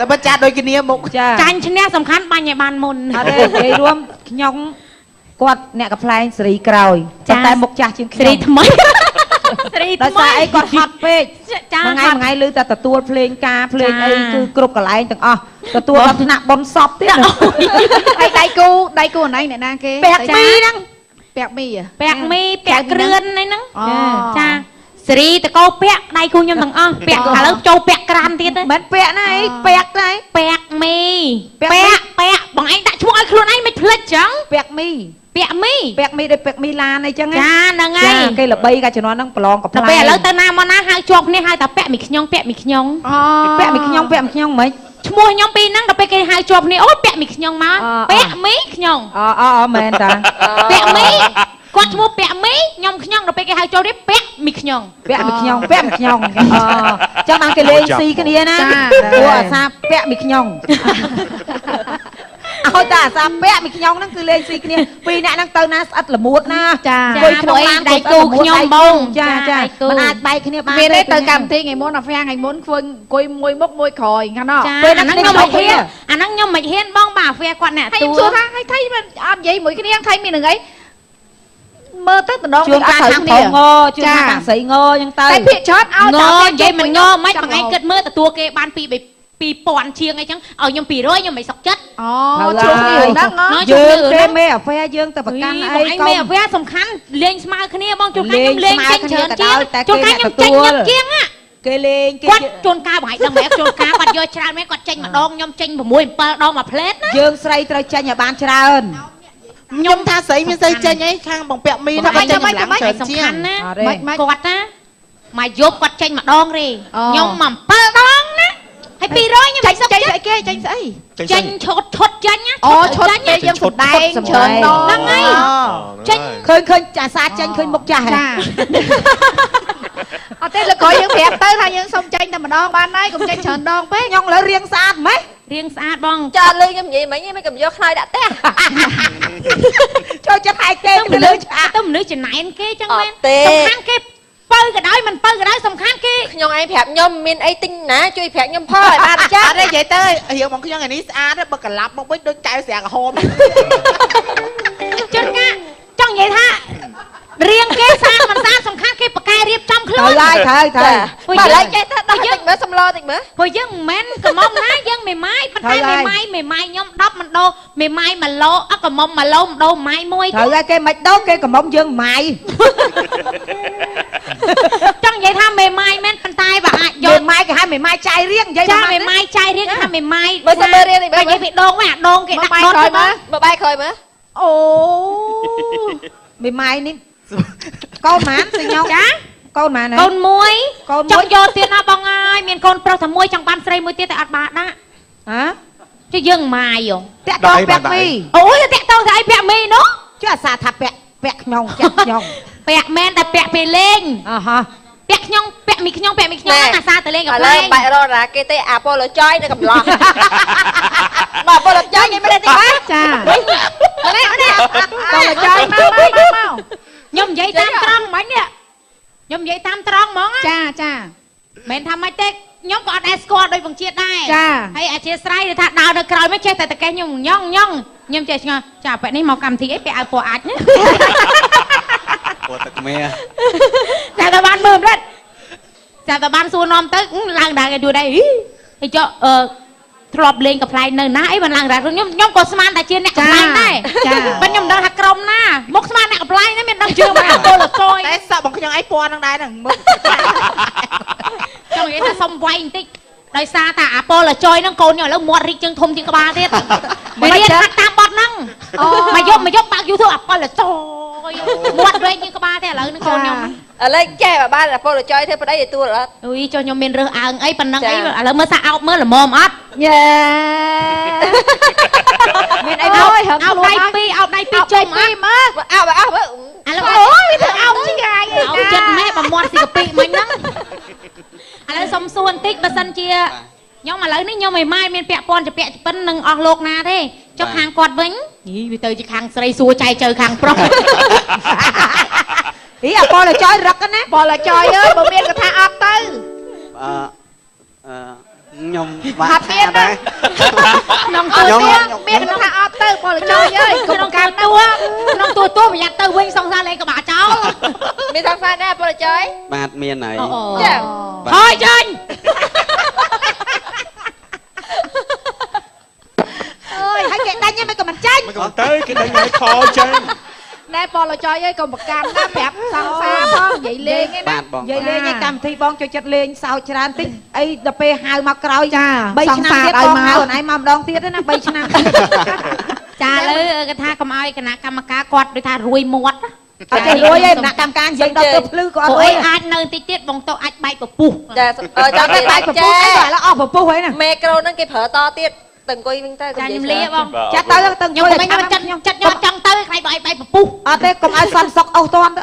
តែបើចាស់ដូចគ្នាមុខចាញ់ឈ្នះសំខាន់បាញ់ឲ្យបានមុនអត់ទេនិយាយរួមខ្ញុំគាត់អ្នកកំ pl ែងសេរីក្រោយតែមុខចាស់ជាងខ្ញុំសេរីថ្មីសេរីថ្មីដោយសារអីគាត់ហត់ពេកមួយថ្ងៃឮតែទទួលភ្លេងការភ្លេងអីគឺគ្រប់កន្លែងទាំងអស់ទទួលដល់ថ្នាក់បុណ្យសពទៀតហើយដៃគូអណៃអ្នកណាគេពាក់មីហ្នឹងពាក់មីពាក់គ្រឿនហ្នឹងចាសេរីតកោពាក់ដៃគូខ្ញុំទាំងអស់ពាក់ឥឡូវចូលពាក់ក្រានទៀតមិនពាក់ណាអីពាក់ដែរពាក់មីពាក់បងឯងដាក់ឈ្មោះឲ្យខ្លួនឯងមិនភ្លេចចឹងពាក់មីពាក់មីដូចពាក់មីឡានអីចឹងចាហ្នឹងហើយគេល្បីកាជំនាន់ហ្នឹងប្រឡងកំ pl ែងពេលឥឡូវទៅណាមកណាហៅជាប់គ្នាហៅតែពាក់មីខ្ញុំពាក់មីខ្ញុំមិនឈ្មោះខ្ញុំពីរហ្នឹងដល់ពេលគេហៅជាប់គ្នាអូពាក់មីខ្ញុំមកពាក់មីខ្ញុំមែនតាពាក់មីគាត់ឈ្មោះពាក់មីខ្ញុំដល់ពេលគេហៅចូលនេះពាក់មីខ្ញុំចឹងបានគេលេងស៊ីគ្នាណាព្រោះអាសាពាក់មីខ្ញុំឲ្យតែអាសាពាក់មីខ្ញុំហ្នឹងគឺលេងស៊ីគ្នាពីរអ្នកហ្នឹងទៅណាស្អិតល្មួតណាចាក្នុងឡានដៃគូខ្ញុំបងចាមិនអាចបែកគ្នាបានទេទៅកម្មវិធីថ្ងៃមុនថ្ងៃមុនធ្វើអង្គុយមួយមុខមួយក្រោយហ្នឹងពេលហ្នឹងខ្ញុំមិនហ៊ានអាហ្នឹងខ្ញុំមិនហ៊ានបងបាទវាគាត់អ្នកទួសួរថាឲ្យថៃមិនអត់និយាយមួយគ្នាថៃមាននឹងអីមើលទៅតំណងជួនកាលខាងធំងជួនកាលខាងស្រីងអញ្ចឹងទៅតែភាកច្រើនឲ្យតែនិយាយមិនងមិនមួយថ្ងៃគិតមើលទទួលគេបាន2000ជាងអីចឹងឲ្យខ្ញុំ200ខ្ញុំមិនសុខចិត្តជួននេះហ្នឹងយើងគេមេអាហ្វែយើងទៅប្រកាន់អីកុំមេអាហ្វែសំខាន់លេងស្មើគ្នាបងជួនកាលខ្ញុំលេងចេញច្រើនជាងជួនកាលខ្ញុំចេញញឹកជាងគេលេងគាត់ជួនកាលបងឯងដឹងមែនជួនកាលគាត់យកច្រើនមែនគាត់ចេញម្ដងខ្ញុំចេញ6 7ដងមួយផ្លេតណាយើងស្រីត្រូវចេញឲ្យបានច្រើនខ្ញុំថាស្រីមានស្រីចេញអីខាងបងពាក់មីថាចេញម្លងច្រើនជាងណាគាត់ណាមកយប់គាត់ចេញម្ដងទេខ្ញុំ7ដងណាហើយ200ខ្ញុំចេញស្អីគេចេញស្អីចេញឈុតចេញណាឈុតគេយើងសម្ដែងច្រើនដងហ្នឹងហើយចេញឃើញអាសាចេញឃើញមុខចាស់ចាអត់ទេលោកក្រោយយើងប្រាប់ទៅថាយើងសុំចេញតែម្ដងបានហើយកុំចេញច្រើនដងពេកខ្ញុំលើរៀងស្អាតម៉េះរៀងស្អាតបងចាលើខ្ញុំនិយាយមិញមិនកំយកខ្នើយដាក់ផ្ទះចូលចិត្តឯគេទៅលើឆ្អាតទៅមនុស្សចំណែនគេចឹងមែនសំខាន់គេបើក៏ដោយមិនបើក៏ដោយសំខាន់គេខ្ញុំឯងប្រាប់ខ្ញុំមានអីទិញណាជួយប្រាប់ខ្ញុំផលឲ្យបានចាអត់ទេនិយាយទៅរៀងបងខ្ញុំថ្ងៃនេះស្អាតបើកន្លាប់មកវិញដូចកៅស្រាក្រហមជន់ណាចង់និយាយថារៀងគេស្អាត มันซ่าสำคัญคือปากกาเรียบจำคลื่น thôi mà lại chơi ta đọc dịch mới xâm lo dịch mới ព្រោះយើងមិនមែនកំមុំណាយើងមេម៉ាយប៉ុន្តែមេម៉ាយខ្ញុំ10មិនដោមេម៉ាយ1ឡូអត់កំមុំ1ឡូម្ដងម៉ាយមួយ thôi ra cái mạch đốt cái cầm bông dương mày ចង់និយាយថាមេម៉ាយមែនប៉ុន្តែបើអាចយក មេម៉ាយគេហៅមេម៉ាយចាយរៀងនិយាយ ចាមេម៉ាយចាយរៀងថាមេម៉ាយ មើលទៅមើលរៀងនេះមើល និយាយពីដងវិញអាដងគេដាក់ដុតទៅមើល បាយក្រោយមើល អូ មេម៉ាយនេះកូនម៉ានសិញោចាកូនម៉ានក ូនមួយកចង់យកទៀតណាបងអើយមានកូនប្រុសតែមួយចង់បានស្រីមួយទៀតតែអត់បានដាក់ហ៎ជួយយើងម៉ាយតាក់តងពាក់មីអូយតាក់តងស្អីពាក់មីនោះជួយអាសាថាពាក់ខ្ញុំចាក់ខ្ញុំពាក់មែនតែពាក់ពេលលេងអហ៎ពាក់ខ្ញុំពាក់មីខ្ញុំអាសាទៅលេងกับ ឥឡូវបាច់រត់ណាគេទេអាប៉ូឡូចយនៅកំឡោះមកប៉ូឡូចយគេមិនទេបាទចានេះប៉ូឡូចមកខ្ញុំនិយាយតាមត្រង់មិញនេះខ្ញុំនិយាយតាមត្រង់ហ្មងចាមិនថាមិនទេខ្ញុំក៏អត់ដែរស្គាល់ដោយបង្ជាតិដែរហើយអធិស្ឋានថាដើរនៅក្រោយមកចេះតែតកេះខ្ញុំញ៉ងខ្ញុំចេះឆ្ងល់ចាបែបនេះមកកម្មវិធីអីពាក់ឲ្យពណ៌អាចណា ពណ៌ទឹកមេ តែបានមើលមិនតែបានសួរនាំទៅឡើងដើរគេយូរដែរហើយចុះធ្លាប់លេងកំ pl ែងនៅណាអីបានឡើងដែរខ្ញុំក៏ស្មានតែជាអ្នកកំ pl ែងដែរប៉ុន្តែខ្ញុំដឹងថាក្រុមណាមកស្មានអ្នកកំ pl ែងហ្នឹងមានដឹងជឿមកពលសយតែសក់បងខ្ញុំអីពណ៌ហ្នឹងដែរហ្នឹងមើលចង់និយាយថាសុំវាយបន្តិចដោយសារថាអាពលចយហ្នឹងកូនខ្ញុំឥឡូវមាត់រីកជាងធំជាងក្បាលទៀតរៀនហាត់តាមបត់ហ្នឹងមកយកបាក់ YouTube អាពលចយមាត់វែងជាងក្បាលទេឥឡូវហ្នឹងកូនខ្ញុំឥឡូវចេះបានអាពលចយធ្វើប្តីឲ្យទួលអត់អុយចុះខ្ញុំមានរើសអើងអីប៉ុណ្ណឹងអីឥឡូវមើលសាអោបមើលល្មមអត់យេមានអីអោបដៃ2ជុំអត់អោបមើលឥឡូវអូយវាអោបជាងាយអោបចិត្តម៉ែបើមាត់ស៊ីកាពីមិញហ្នឹងឥឡូវសុំសួរបន្តិចបើសិនជាខ្ញុំឥឡូវនេះខ្ញុំមិនម៉ាយមានពាក់ព័ន្ធជាពាក់ប៉ុននឹងអស់លោកណាទេចុះខាងគាត់វិញវាទៅជាខាងស្រីសួរចៃជើខាងប្រុសអាពលចយរឹកណាពលចយអើយបើមានកថាអត់ទៅខ្ញុំបាក់ថាដែរ ក្នុងទូមានកថាអត់ទៅពលចយអើយក្នុងកម្មក្នុងទូប្រយ័ត្នទៅវិញសង្សារលេងក្បាលចោលមានសង្សារដែរពលចយបាទមានហើយ ចាហើយចាញ់អើយហើយគេដាច់ហ្នឹងមិនក៏មិនចាញ់មិនក៏ទៅគេដាច់ឲ្យខលចាញ់ណែពលចយអើយកុំប្រកាន់ណាប្រាប់សង្សារផងនិយាយលេងឯណានិយាយលេងឯកម្មវិធីបងចូលចិត្តលេងសើចច្រើនតិចអីដល់ពេលហៅមកក្រោយចា3ឆ្នាំទៀតបងហៅខ្លួនឯងមកម្ដងទៀតណា3ឆ្នាំទៀតចាលើគេថាកុំឲ្យគណៈកម្មការគាត់ដូចថារួយមាត់អត់ចេះរួយឯគណៈកម្មការនិយាយដល់ទៅភ្លឺក៏អត់រួយអាចនៅតិចទៀតបងទៅអាចបែកពពុះចាចាំបែកពពុះអីឥឡូវអស់ពពុះហើយណាមេក្រូហ្នឹងគេប្រើតទៀតទៅអង្គុយវិញទៅចាខ្ញុំលាបងចាទៅអង្គុយខ្ញុំចិត្តខ្ញុំចង់ទៅខ្លាចបែកពពុះអត់ទេកុំឲ្យសន្តិសុខអស់តាន់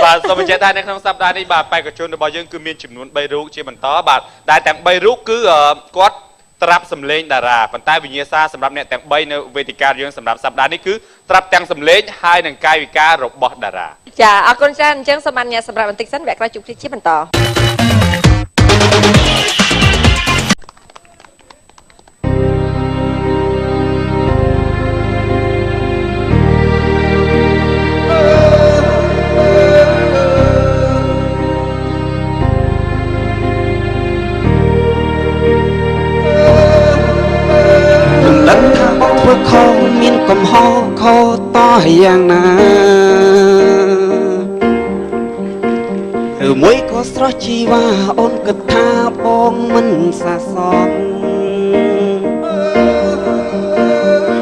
បាទសូមបញ្ជាក់ថានៅក្នុងសប្តាហ៍នេះបាទបេក្ខជនរបស់យើងគឺមានចំនួន3រូបជាបន្តបាទដែលទាំង3រូបគឺគាត់ត្រាប់សម្លេងតារាប៉ុន្តែវិញ្ញាសាសម្រាប់អ្នកទាំង3នៅវេទិកាយើងសម្រាប់សប្តាហ៍នេះគឺត្រាប់ទាំងសម្លេងហើយនិងកាយវិការរបស់តារាចាអរគុណច្រើនអញ្ចឹងសូមអនុញ្ញាតសម្រាប់បន្តិចសិនវគ្គក្រោយជួបគ្នាជាបន្តខំមានកំហុសខុសតយ៉ាងណាឬមួយក៏ស្រស់ជីវ៉ាអូនគិតថាបងមិនសះសន់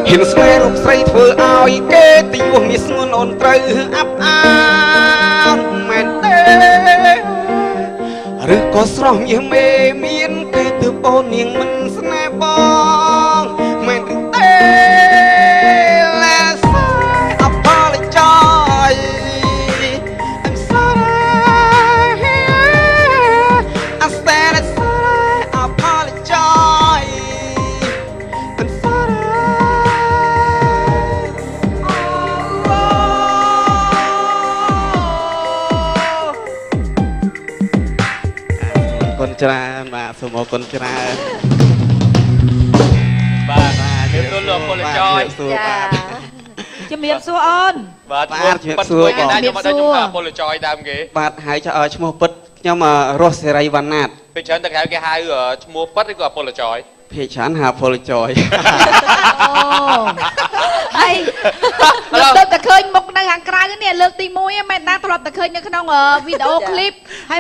ហ៊ានស្នេហ៍រូបស្រីធ្វើឲ្យគេទីវមាសស្ងួនអូនត្រូវអាប់អានមែនទេឬក៏ស្រស់មាសមេមានគេទើបអូននាងមិនស្នេហ៍បងមែនទេLet's apologize I'm sorry I said I'm sorry apologize I'm sorry គុណច្រើនបាទសូមអរគុណច្រើនបាទទទូលលោកពលចយ ជំរាបសួរអូន បាទប៉ិតមួយគេដែរខ្ញុំមកដល់ខ្ញុំថាពលចយដើមគេ បាទហើយឈ្មោះពិតខ្ញុំរស់សេរីវណ្ណាត ពេលច្រើនតែគេហៅឈ្មោះប៉ិតឬក៏ពលចយ ភាគច្រើនហៅពលចយ ហើយលើកតែឃើញមុខនៅខាងក្រៅនេះលើកទី1មែនតាធ្លាប់តែឃើញនៅក្នុងវីដេអូឃ្លីបហើយ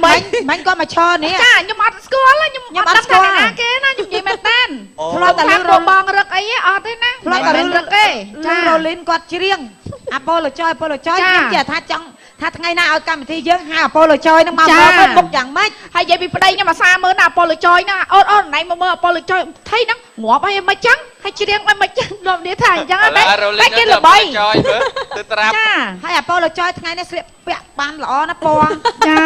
មិញគាត់មកឈរនេះចាខ្ញុំអត់ស្គាល់ខ្ញុំអត់ស្គាល់ណាគេណាខ្ញុំនិយាយមែនតាធ្លាប់តែលើបងរឹកអីអត់ទេណាធ្លាប់តែរឹកទេចារ៉ូលីនគាត់ច្រៀងអាពលចយខ្ញុំចេះថាចង់ថាថ្ងៃណាឲ្យកម្មវិធីយើងហៅអាពលចយនឹងមកមើលមុខយ៉ាងម៉េចហើយនិយាយពីប្តីខ្ញុំអាសាមើលណាអាពលចយណាអូនណៃមកមើលអាពលចយថៃហ្នឹងងាប់អីមិនចឹងហើយច្រៀងមិនចឹងលោកនេះថាអញ្ចឹងណាតែគេល្បីចយមើលទៅត្រាប់ចាហើយអាពលចយថ្ងៃនេះស្លៀកពាក់បានល្អណាពណ៌ចា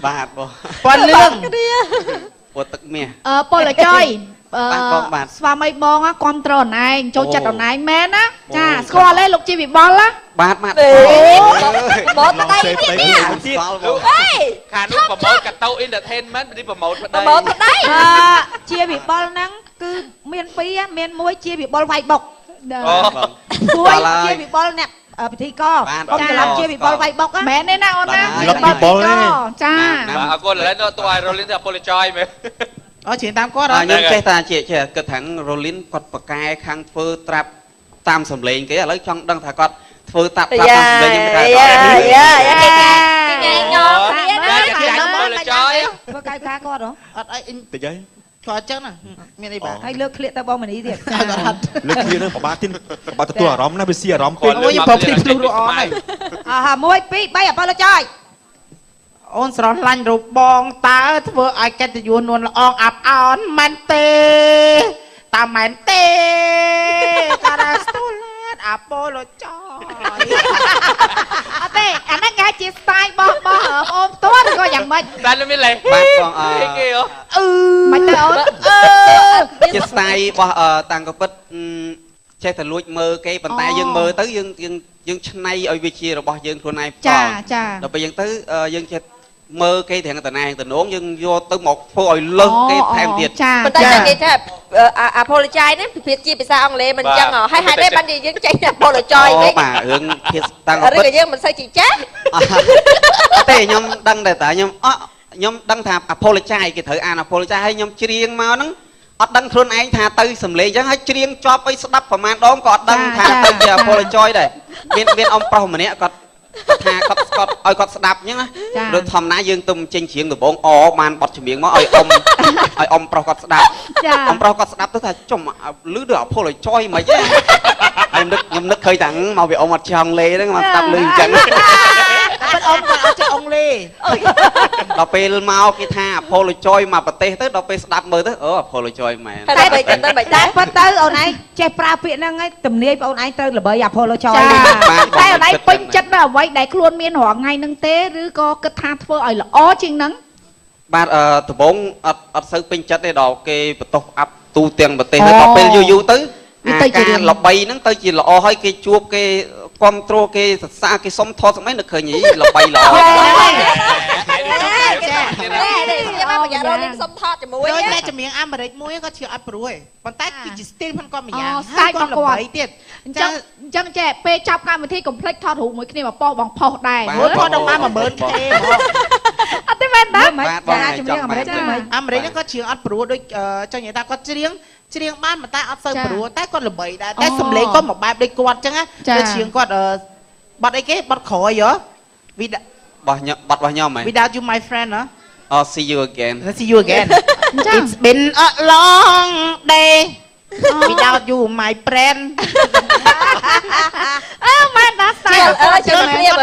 បាទបង ពណ៌លឿង ពណ៌ទឹកមាស ពលចយស្វាមីបងគ្រប់ត្រអនឯងចូលចិត្តអនឯងមែនណាចាស្គាល់ទេលោកជីវិបលណាបាទបាទបងប្តីនេះខាងនោះប្រម៉ូទកាតូ entertainment នេះប្រម៉ូទប្តីជាវិបលហ្នឹងគឺមាន2មាន1ជាវិបលវាយបុកមួយជាវិបលអ្នកពិធីករចាឡំជាវិបលវាយបុកមែនទេណាអូនណាវិបលចាបាទអរគុណឥឡូវទៅឲ្យរ៉ូលីនទៅពលចយមែន អូច្រៀងតាមគាត់ខ្ញុំចេះតែជាគិតថារ៉ូលីនគាត់ប្រកែខាងធ្វើត្រាប់តាមសម្លេងគេឥឡូវចង់ដឹងថាគាត់ធ្វើតាមសម្លេងខ្ញុំថាគេញ៉ោមពលចយ ធ្វើកាយថាគាត់ហ៎អត់អីតិចហើយគាត់អញ្ចឹងណាមានអីបាទហើយលើកឃ្លៀកទៅបងមនីទៀតគាត់អត់លើកឃ្លៀកនឹងប្របាទទៀតប្របាទទទួលអារម្មណ៍ណាវាស៊ីអារម្មណ៍ពេក អូយប្រភេទភ្លុះរអនហើយ 1 2 3អាពលចយ អូនស្រស់ឡាញ់រូបបងតើធ្វើឲ្យកិត្តិយសនួនល្អអាប់អោនមែនទេតាមែនទេការស្ទូលអាពលចយអត់ទេអាហ្នឹងគេជាស្ទាយបងអូនផ្ទាល់ឬក៏យ៉ាងម៉េច តែមានលេបាទបងគេមិនទៅអូនជាស្ទាយរបស់តាំងកពិតចេះតែលួចមើលគេប៉ុន្តែយើងមើលទៅយើងឆ្នៃឲ្យវាជារបស់យើងខ្លួនឯងចាដល់ពេលយើងទៅយើងចេះមើលគេទាំងតណែតំណងយើងយកទៅមកធ្វើឲ្យលើសគេថែមទៀតប៉ុន្តែនិយាយថាអាពលចយនេះភាសាជាភាសាអង់គ្លេសមិនចឹងហើយហេតុអីបានយើងចេះអាពលចយវិញបាទរឿងភាសាតាំងពិតឬក៏យើងមិនសូវជីចាស់ទេខ្ញុំដឹងតែខ្ញុំដឹងថាអាពលចយគេត្រូវអានអាពលចយហើយខ្ញុំច្រៀងមកហ្នឹងអត់ដឹងខ្លួនឯងថាទៅសំឡេងអញ្ចឹងហើយច្រៀងជាប់អីស្ដាប់ប្រហែលដងក៏អត់ដឹងថាទៅជាអាពលចយដែរមានអ៊ំប្រុសម្នាក់គាត់ថាគាត់ឲ្យគាត់ស្ដាប់អញ្ចឹងណាដូចធម្មតាយើងទៅចេញច្រៀងដំបងបានបត់ចម្រៀងមកឲ្យអ៊ំប្រុសគាត់ស្ដាប់អ៊ំប្រុសគាត់ស្ដាប់ទៅថាចំលឺដូចអាពលចយមិនហីហើយខ្ញុំនឹកឃើញថាមកវាអ៊ំអត់ចង់លេហ្នឹងមកស្ដាប់លឺអញ្ចឹងប៉ុន្តែអ៊ំគាត់អត់ចេះអង់គ្លេសដល់ពេលមកគេថាអាពលចយមកប្រទេសទៅដល់ពេលស្ដាប់មើលទៅអាពលចយមែនតែបើទៅមិនដែរប៉ុន្តែអូនឯងចេះប្រើពាក្យហ្នឹងឯងទំនាយបងឯងទៅល្បីអាពលចយតែអូនឯងពេញចិត្តនៅអ្វីដែលខ្លួនមានរាល់ថ្ងៃហ្នឹងទេឬក៏គិតថាធ្វើឲ្យល្អជាងហ្នឹងបាទដំបងអត់សូវពេញចិត្តទេដល់គេបន្ទោសអាប់ទូទាំងប្រទេសហើយដល់ពេលយូរទៅការល្បីហ្នឹងទៅជាល្អហើយគេជួបគេគ្រប់គ្រងគេសរសើរគេសុំថតស្មែនឹកឃើញល្បីល្អខ្ញុំមកយ៉ាងរ៉ូលីនសុំថតជាមួយដូចតែចម្រៀងអាមេរិកមួយគាត់ជឿអត់ព្រោះទេប៉ុន្តែគឺជា style ផងគាត់ម្យ៉ាងហើយគាត់ល្បីទៀតអញ្ចឹងចេះពេលចាប់កម្មវិធីកុំភ្លេចថតរូបមួយគ្នាមកប៉ោះបងផុសដែរមើលថតដល់បាន 10000K អត់ទេមែនតាចាចម្រៀងអាមេរិកហ្នឹងគាត់ជឿអត់ព្រោះដូចចង់និយាយថាគាត់ច្រៀងបានតែអត់សូវព្រោះតែគាត់ល្បីដែរតែសំឡេងគាត់មួយបែបដូចគាត់អញ្ចឹងណាតែច្រៀងគាត់បាត់អីគេបាត់ក្រោយហ៎វីដេបាត់របស់ខ្ញុំហ៎ Without you my friend ហ៎see you again It's been a long day without you my friend មែនណាស្ទាយចឹង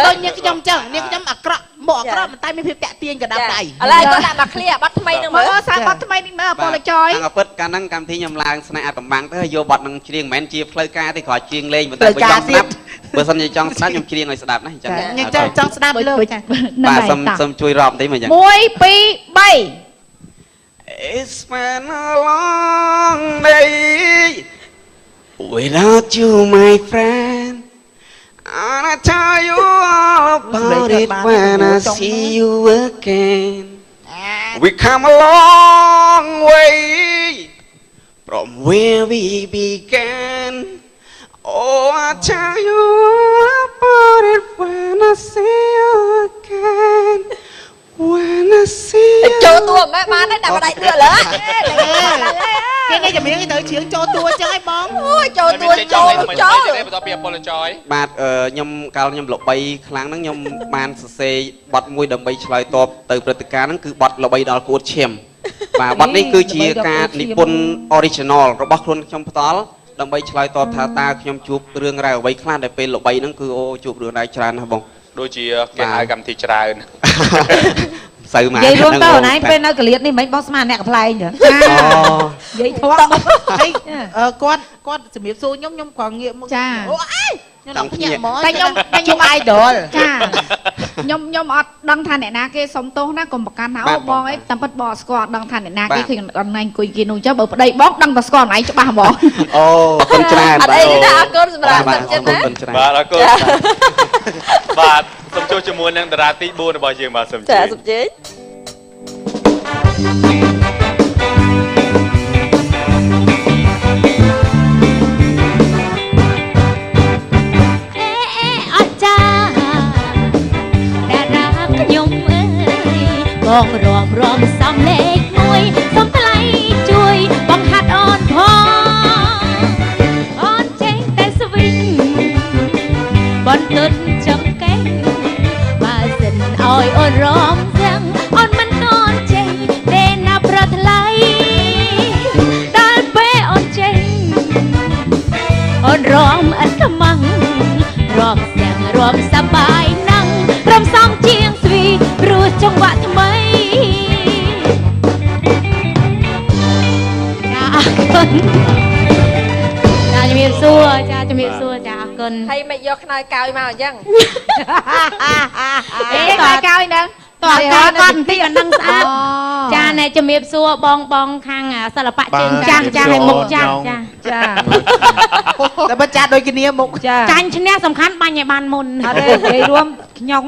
ដូចនេះខ្ញុំចឹងនេះខ្ញុំអាក្រក់មកអាក្រក់តែមានភាពតាក់ទាញកណ្ដាប់ដៃឥឡូវគាត់ដាក់មកឃ្លៀបាត់ថ្មីនឹងមើលសារបាត់ថ្មីនេះមើលពលចយតាមពិតកាលហ្នឹងកម្មវិធីខ្ញុំឡើងស្នេហ៍អាកំបាំងទៅយកបាត់នឹងច្រៀងមិនមែនជាផ្លូវការទេគ្រាន់ច្រៀងលេងប៉ុន្តែបើចង់ស្ដាប់បើសិនជាចង់ស្ដាប់ខ្ញុំច្រៀងឲ្យស្ដាប់ណាអញ្ចឹងចង់ស្ដាប់លើចាបាទសុំជួយរាប់បន្តិចមកអញ្ចឹង1 2 3 It's been a long day without you my friend and I tell you all about it when I see you again we come a long way from where we began Oh, I tell you about it when I see you again. When I see you. ចូលតួមិនបានទេដាក់បដៃតួលើគេនេះជំនាញទៅជ្រៀងចូលតួអញ្ចឹងឯងបងអូយចូលតួចូលចូលបន្ទាប់ពីអពលចយបាទខ្ញុំកាលខ្ញុំល្បីខ្លាំងហ្នឹងខ្ញុំបានសរសេរបទមួយដើម្បីឆ្លើយតបទៅព្រឹត្តិការណ៍ហ្នឹងគឺបទល្បីដល់គួតឈាមបាទបទនេះគឺជាការនិពន្ធ original របស់ខ្លួនខ្ញុំផ្ទាល់ដើម្បីឆ្លើយតបថាតើខ្ញុំជួបរឿងរ៉ាវអ្វីខ្លះដែលពេលល្បីហ្នឹងគឺអូជួបរឿងរ៉ាវច្រើនណាស់បងដូចជាគេហៅកម្មវិធីច្រើនសូវមកនិយាយរួមទៅណៃពេលនៅកលៀតនេះមិនបងស្មានអ្នកកំ pl ែងចឹងចានិយាយធំហើយគាត់ជំរាបសួរខ្ញុំគ្រាន់ងាកមកចាអូអេខ្ញុំភ្ញាក់ហ្មងតែខ្ញុំ idol ចាខ្ញុំអត់ដឹងថាអ្នកណាគេសុំទោសណាកុំប្រកាន់ថាអូបងអីតាមពិតបងស្គាល់ដឹងថាអ្នកណាគេឃើញអនឡាញអង្គុយគេនោះអញ្ចឹងបើប្តីបងដឹងតែស្គាល់ឯងច្បាស់ហ្មងអូអរគុណច្រើនអត់អីទេអរគុណសម្រាប់ទឹកចិត្តណាបាទអរគុណបាទសូមជួបជាមួយនឹងតារាទី4របស់យើងបាទសូមជម្រាបចាសូមជម្រាបបងរំសំលេខមួយសុំថ្លៃជួយបងហាត់អូនផងអូនចេញតែស្វីងបន្ទន់ចំកេងបើសិនឲ្យអូនរំទាំងអូនមិនអូនចេញទេណាប្រថ្លៃដល់ពេលអូនចេញអូនរំអត់ខ្មាំងរំទាំងរំសប្បាយណាស់រំសំជាងស្វីព្រោះចង្វាក់ថ្មីចាជំរាបសួរចាជំរាបសួរចាអរគុណហើយមិនយកខ្នើយកោយមកអញ្ចឹងអេខ្នើយកោយហ្នឹងតើគាត់បន្តិចអានឹងស្អាតចាណែជំរាបសួរបងខាងសិល្បៈជើងចាស់ចាឲ្យមុខចាស់ចាតែបើចាស់ដូចគ្នាមុខចាញ់ឈ្នះសំខាន់បាញ់ឲ្យបានមុនអត់ទេនិយាយរួមខ្ញុំ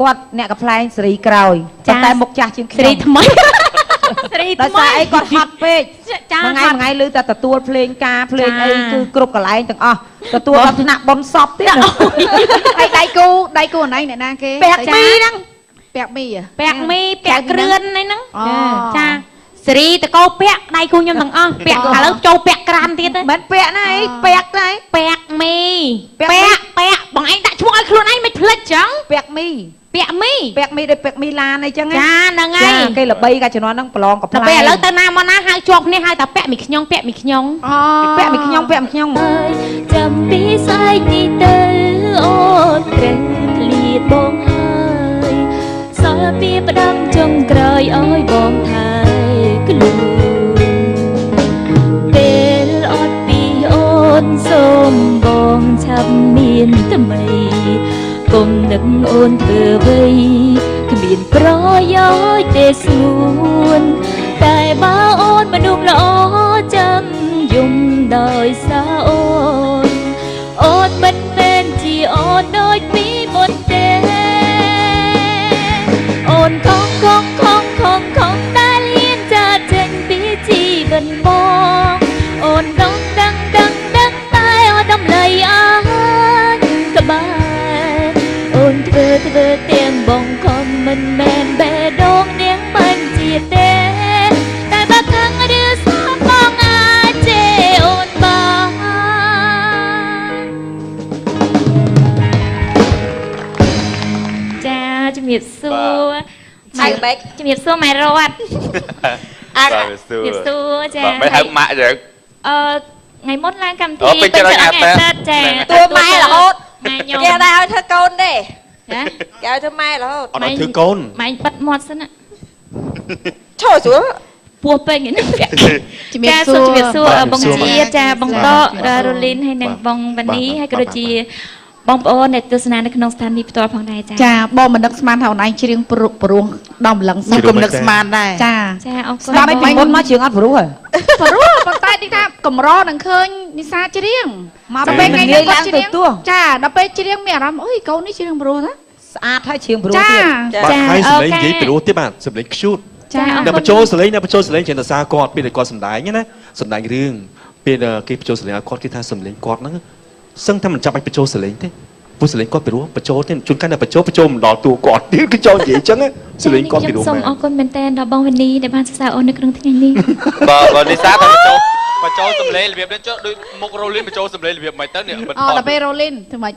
គាត់អ្នកកំ pl ែងសេរីក្រោយតែមុខចាស់ជាងខ្ញុំសេរីថ្មីសេរីថ្មីដោយសារអីគាត់ហត់ពេកថ្ងៃឮតែទទួលភ្លេងការភ្លេងអីគឺគ្រប់កន្លែងទាំងអស់ទទួលដល់ថ្នាក់បុណ្យសពទៀតហើយដៃគូអណៃអ្នកណាគេពាក់មីហ្នឹងពាក់មីពាក់គ្រឿនហ្នឹងចាសេរីតកោពាក់ដៃគូខ្ញុំទាំងអស់ពាក់ឥឡូវចូលពាក់ក្រានទៀតមិនពាក់ណាអីពាក់តែពាក់មីពាក់បងឯងដាក់ឈ្មោះឲ្យខ្លួនឯងមិនភ្លេចចឹងពាក់មីពាក់មីដូចពាក់មីឡានអីចឹងចាហ្នឹងហើយគេល្បីកាលជំនាន់ហ្នឹងប្រឡងកំ pl ែងពេលឥឡូវទៅណាមកណាហៅជាប់គ្នាហៅថាពាក់មីខ្ញុំពាក់មីខ្ញុំពាក់មីខ្ញុំចាំពីស្អែកនេះទៅអូនត្រូវឃ្លាតបងហើយសល់ពីផ្ដាំចុងក្រោយឲ្យបងថែខ្លួនពេលអត់ពីអូនសូមបងឆាប់មានថ្មីគុំនឹកអូនធ្វើអ្វីគ្មានប្រយោជន៍ទេស្ងួនតែបើអូនមនុស្សល្អចាំយំដោយសារអូនមិនមែនជាអូនដូចពីមុនទេអូនខំតែលៀនចាចេញពីជីវិតបងអូនដឹងតែអូនដំឡៃអើយក្បែរអូនធ្វើទាំងបងខំមិនមែនបេះដូងនាងមិនជាទេតែបើខឹងឬសោកបងអាចជេរអូនបានចាជំរាបសួរហើយបែកជំរាបសួរម៉ែរត់បាទជំរាបសួរចាមិនហៅម៉ាក់យើងថ្ងៃមុនឡើងកម្មវិធីពេញចិត្តថ្ងៃសិតចាតួម៉ែរហូតម៉ែខ្ញុំគេដែរឲ្យធ្វើកូនទេណាគេឲ្យធ្វើម៉ែរហូតអត់ឲ្យធ្វើកូនម៉ែបិទមាត់សិនណាឈរស្រួលពោះពេញនេះជំរាបសួរបងជាតិចាបងតរលីនហើយនិងបងវ៉ានីហើយក៏ដូចជាបងប្អូនអ្នកទស្សនានៅក្នុងស្ថានីយ៍ផ្ទាល់ផងដែរចាបងមិននឹកស្មានថាអូនឯងច្រៀងព្រោះដំឡឹងសង្គមនឹកស្មានដែរចាអរគុណស្ដាប់ពីមុនមកច្រៀងអត់ព្រោះប៉ុន្តែទីថាកម្រនឹងឃើញនិសាច្រៀងមកពេលថ្ងៃនេះគាត់ច្រៀងចាដល់ពេលច្រៀងមានអារម្មណ៍អុយកូននេះច្រៀងព្រោះណាស្អាតហើយច្រៀងព្រោះទៀតចាហើយសម្លេងនិយាយព្រោះទៀតបាទសម្លេងខ្ជូតអ្នកបញ្ចូលសម្លេងជាសារគាត់ពេលគាត់សម្ដែងណាសម្ដែងរឿងពេលគេបញ្ចូលសម្លេងឲ្យគាត់គេថាសម្លេងគាត់ហ្នឹង សឹងតែមិនចាំបាច់បញ្ចូលសលេងទេព្រោះសលេងគាត់ពីរោះបញ្ចូលទេជួនកាលតែបញ្ចូលមិនដល់តួគាត់ទៀតគឺចូលនិយាយអញ្ចឹងសលេងគាត់ពីរោះមែនសូមអរគុណមែនតើដល់បងវេនីដែលបានសិក្សាអូននៅក្នុងថ្ងៃនេះបើនេសាទបញ្ចូលសំឡេងរបៀបនេះចុះដូចមុខរ៉ូលីនបញ្ចូលសំឡេងរបៀបមិនទៅនេះមិនដល់ពេលរ៉ូលីនធ្វើម៉េច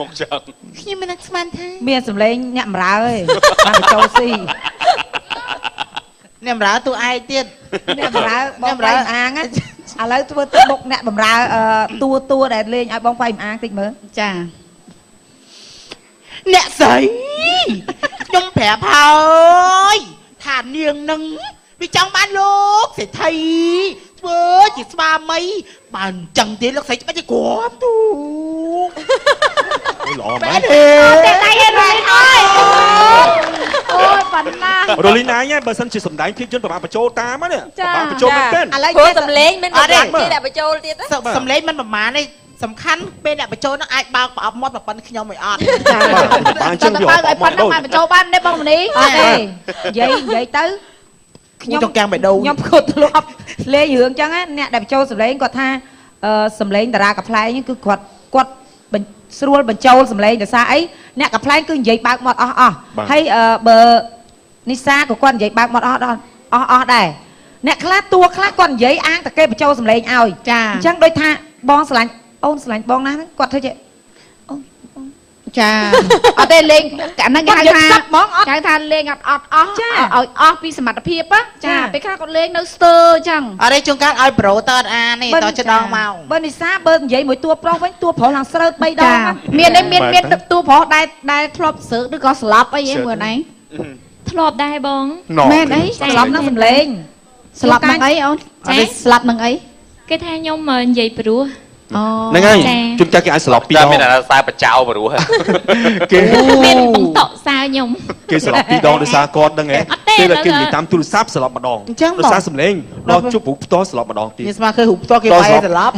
មុខចឹងខ្ញុំមិននឹកស្មានថាមានសំឡេងអ្នកបម្រើឯងបានបញ្ចូលស៊ីអ្នកបម្រើតួឯកទៀតអ្នកបម្រើបងបៃអាងឥឡូវធ្វើទឹកមុខអ្នកបម្រើតួដែលលេងឲ្យបងបៃអាងតិចមើលចាអ្នកស្រីខ្ញុំប្រាប់ហើយថានាងនឹងវាចង់បានលោកសេដ្ឋីធ្វើជាស្វាមីបានចឹងទេលោកស្រីច្បាស់ជាគ្រាន់ទូអូល្អមែនតែដៃរ៉ូលីនអើយអូយប៉ណ្ណារ៉ូលីនឯងបើសិនជាសម្ដែងភាពយន្តប្រហែលបញ្ចូលតាមណាប្រហែលបញ្ចូលមែនទេឥឡូវនិយាយសំឡេងមានកម្លាំងទីអ្នកបញ្ចូលទៀតសំឡេងមិនប្រហែលទេសំខាន់ពេលអ្នកបញ្ចូលនឹងអាចបើកប្រអប់មាត់ប៉ុណ្ណឹងខ្ញុំមិនអត់បានចឹងយកបើកប៉ុណ្ណឹងបានបញ្ចូលបានទេបងមនីអត់ទេនិយាយទៅខ្ញុំចង់កាំងបេះដូងខ្ញុំគិតធ្លាប់លេងរឿងចឹងអ្នកដែលបញ្ចូលសំឡេងគាត់ថាសំឡេងតារាកំ pl ែងគឺគាត់ស្រួលបញ្ចូលសំឡេងដោយសារអីអ្នកកំ pl ែងគឺនិយាយបើកមាត់អស់ហើយបើនិសាក៏គាត់និយាយបើកមាត់អស់ដែរអ្នកខ្លះតួខ្លះគាត់និយាយអាងតែគេបញ្ចូលសំឡេងឲ្យចាអញ្ចឹងដូចថាបងស្រឡាញ់អូនស្រឡាញ់បងណាស់គាត់ធ្វើជាអូនចាអត់ទេលេងអាហ្នឹងគេហៅថាហៅថាលេងអត់អស់ឲ្យអស់ពីសមត្ថភាពចាពេលខ្លះគាត់លេងនៅស្ទើអញ្ចឹងអត់ទេជួនកាលឲ្យប្រូតើអានេះតចដងមកបើនិសាបើនិយាយមួយតួប្រុសវិញតួប្រុសឡើងស្រើត3ដងមានតួប្រុសដែលធ្លាប់សើឬក៏ស្លាប់អីហ្នឹងមើលឯងធ្លាប់ដែរបងមែនអីស្លាប់នឹងសំឡេងស្លាប់នឹងអីអូនចាស្លាប់នឹងអីគេថាខ្ញុំនិយាយព្រោះហ្នឹងហើយជួនកាលគេអាចស្លាប់2ដងមានអាសាបចៅព្រោះគេមានបង្តក់សើខ្ញុំគេស្លាប់2ដងដោយសារគាត់ហ្នឹងឯងពេលគេនិយាយតាមទូរស័ព្ទស្លាប់ម្ដងដោយសារសំឡេងដល់ជប់រូបផ្ទាល់ស្លាប់ម្ដងទៀតនេះស្មើឃើញរូបផ្ទាល់គេបាយស្លាប់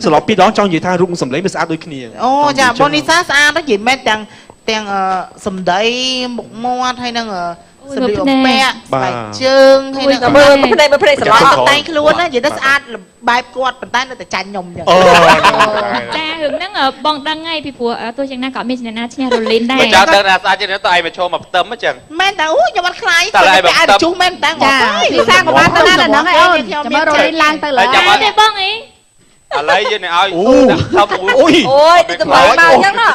ស្លាប់2ដងចង់និយាយថារូបសំឡេងវាស្អាតដូចគ្នាអូចាបងនីសាស្អាតហ្នឹងនិយាយមែនទាំងសំដីមុខមាត់ហើយនឹងសម្លៀកបំពាក់ស្បែកជើងហើយនឹងមើលភ្នែកស្លាប់តែងខ្លួនណានិយាយទៅស្អាតបែបគាត់ប៉ុន្តែនៅតែចាញ់ខ្ញុំអញ្ចឹងចារឿងហ្នឹងបងដឹងហើយពីព្រោះទោះយ៉ាងណាក៏មានអ្នកណាឈ្នះរ៉ូលីនដែរបើចាំដឹងថាស្អាតជាងទៅឯងមកឈរមកផ្ទឹមអញ្ចឹងមែនតើអូខ្ញុំអត់ខ្លាចតែឯងអាចជុះមែនតើចាពីសាក៏បានទៅណាដល់ហ្នឹងហើយអូនចាំមើលរ៉ូលីនឡើងទៅឡើយទេបងអីឥឡូវយើងឲ្យអូយទីតម្លៃមកអញ្ចឹងណា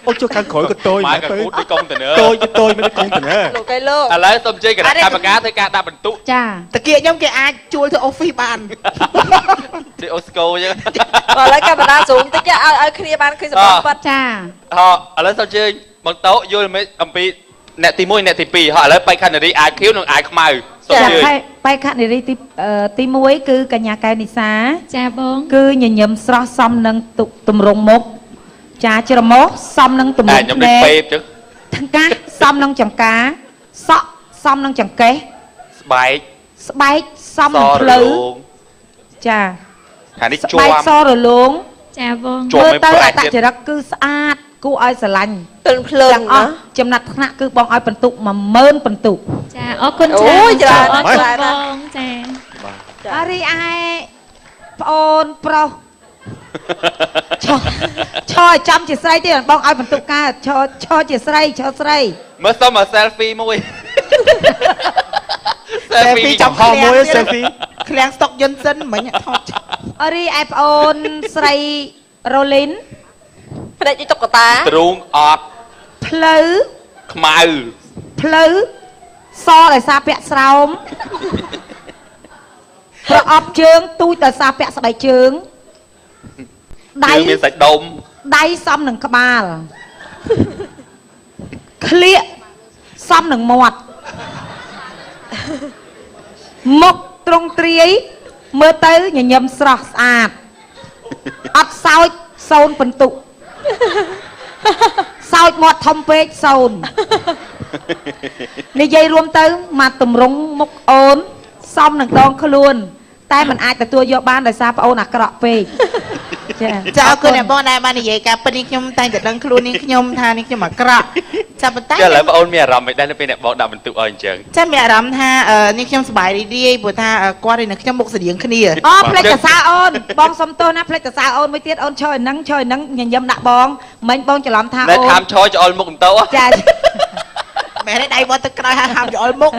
អូចុះខាងក្រោយក៏តូចមកទៅដូចកុងតឺន័រតូចមិនដូចកុងតឺន័រលោកគេលោកឥឡូវសូមជ័យគណៈកម្មការធ្វើការដាក់បន្ទុកចាតាគៀកខ្ញុំគេអាចជួលទៅ office បានទីអូស្កូអញ្ចឹងឥឡូវកាមេរ៉ាស៊ូមតិចឲ្យគ្នាបានឃើញសម្បត្តិប៉ាត់ចាឥឡូវសូមជើញបងតោយល់អំពីអ្នកទី1អ្នកទី2ហើយឥឡូវបេក្ខនារីអាយខៀវនិងអាយខ្មៅចាបេក្ខនារីទី1គឺកញ្ញាកែវនិសាចាបងគឺញញឹមស្រស់សមនឹងទម្រង់មុខចាច្រមុះសមនឹងទម្រង់ភ្នែកខ្ញុំដូចពេបចឹងថង្កាសសមនឹងចង្ការសក់សមនឹងចង្កេះស្បែកសមនឹងភ្លៅចាខាងនេះជាប់ស្បែកសរលោងចាបងមើលទៅអត្តចរិតគឺស្អាតគួរឲ្យស្រឡាញ់ទិលភ្លើងណាចំណាត់ថ្នាក់គឺបងឲ្យបន្ទុក10000បន្ទុកចាអរគុណច្រើនអូយច្រើនអរគុណបងចាអរីឯប្អូនប្រុសឈរចាំជាស្រីទៀតបងឲ្យបន្ទុកកើតឈរជាស្រីមើលសុំមក selfie មួយ selfie ចាំខំមួយ selfie ឃ្លាំងស្តុកយន្តសិនមិញថតអរីឯប្អូនស្រីរ៉ូលីនភ្នែកតុកតាទ្រូងអត់ភ្លៅខ្មៅភ្លៅសដោយសារពាក់ស្រោមប្រអប់ជើងទូចដោយសារពាក់ស្បែកជើងដៃមានសាច់ដុំដៃសមនឹងក្បាលក្លៀកសមនឹងមាត់មុខត្រង់ទ្រាយមើលទៅញញឹមស្រស់ស្អាតអត់សោច0បន្ទុកសោចមាត់ធំពេក0និយាយរួមទៅមកតម្រង់មុខអូនសមនឹងដងខ្លួនតែมันអាចទទួលយកបានដោយសារប្អូនអាក្រក់ពេក ចាអរគុណអ្នកបងដែលបាននិយាយការពិតនេះខ្ញុំតែងតែដឹងខ្លួននេះខ្ញុំថានេះខ្ញុំអាក្រក់ចាំប៉ុន្តែ ចាឥឡូវបងអូនមានអារម្មណ៍មិនដែរនៅពេលអ្នកបងដាក់បន្ទុកឲ្យអញ្ចឹង ចាំមានអារម្មណ៍ថានេះខ្ញុំសប្បាយរីករាយព្រោះថាគាត់ឯនៅខ្ញុំមុខស្តៀងគ្នា អូផ្លេចកសាអូនបងសុំទោសណាផ្លេចកសាអូនមួយទៀតអូនឈរឲ្យនឹងញញឹមដាក់បងមិញបងច្រឡំថាអូន តែខាំឈរច្អល់មុខបន្ទោចា មែនទេដៃបងទឹកក្រោយហាមច្អល់មុខ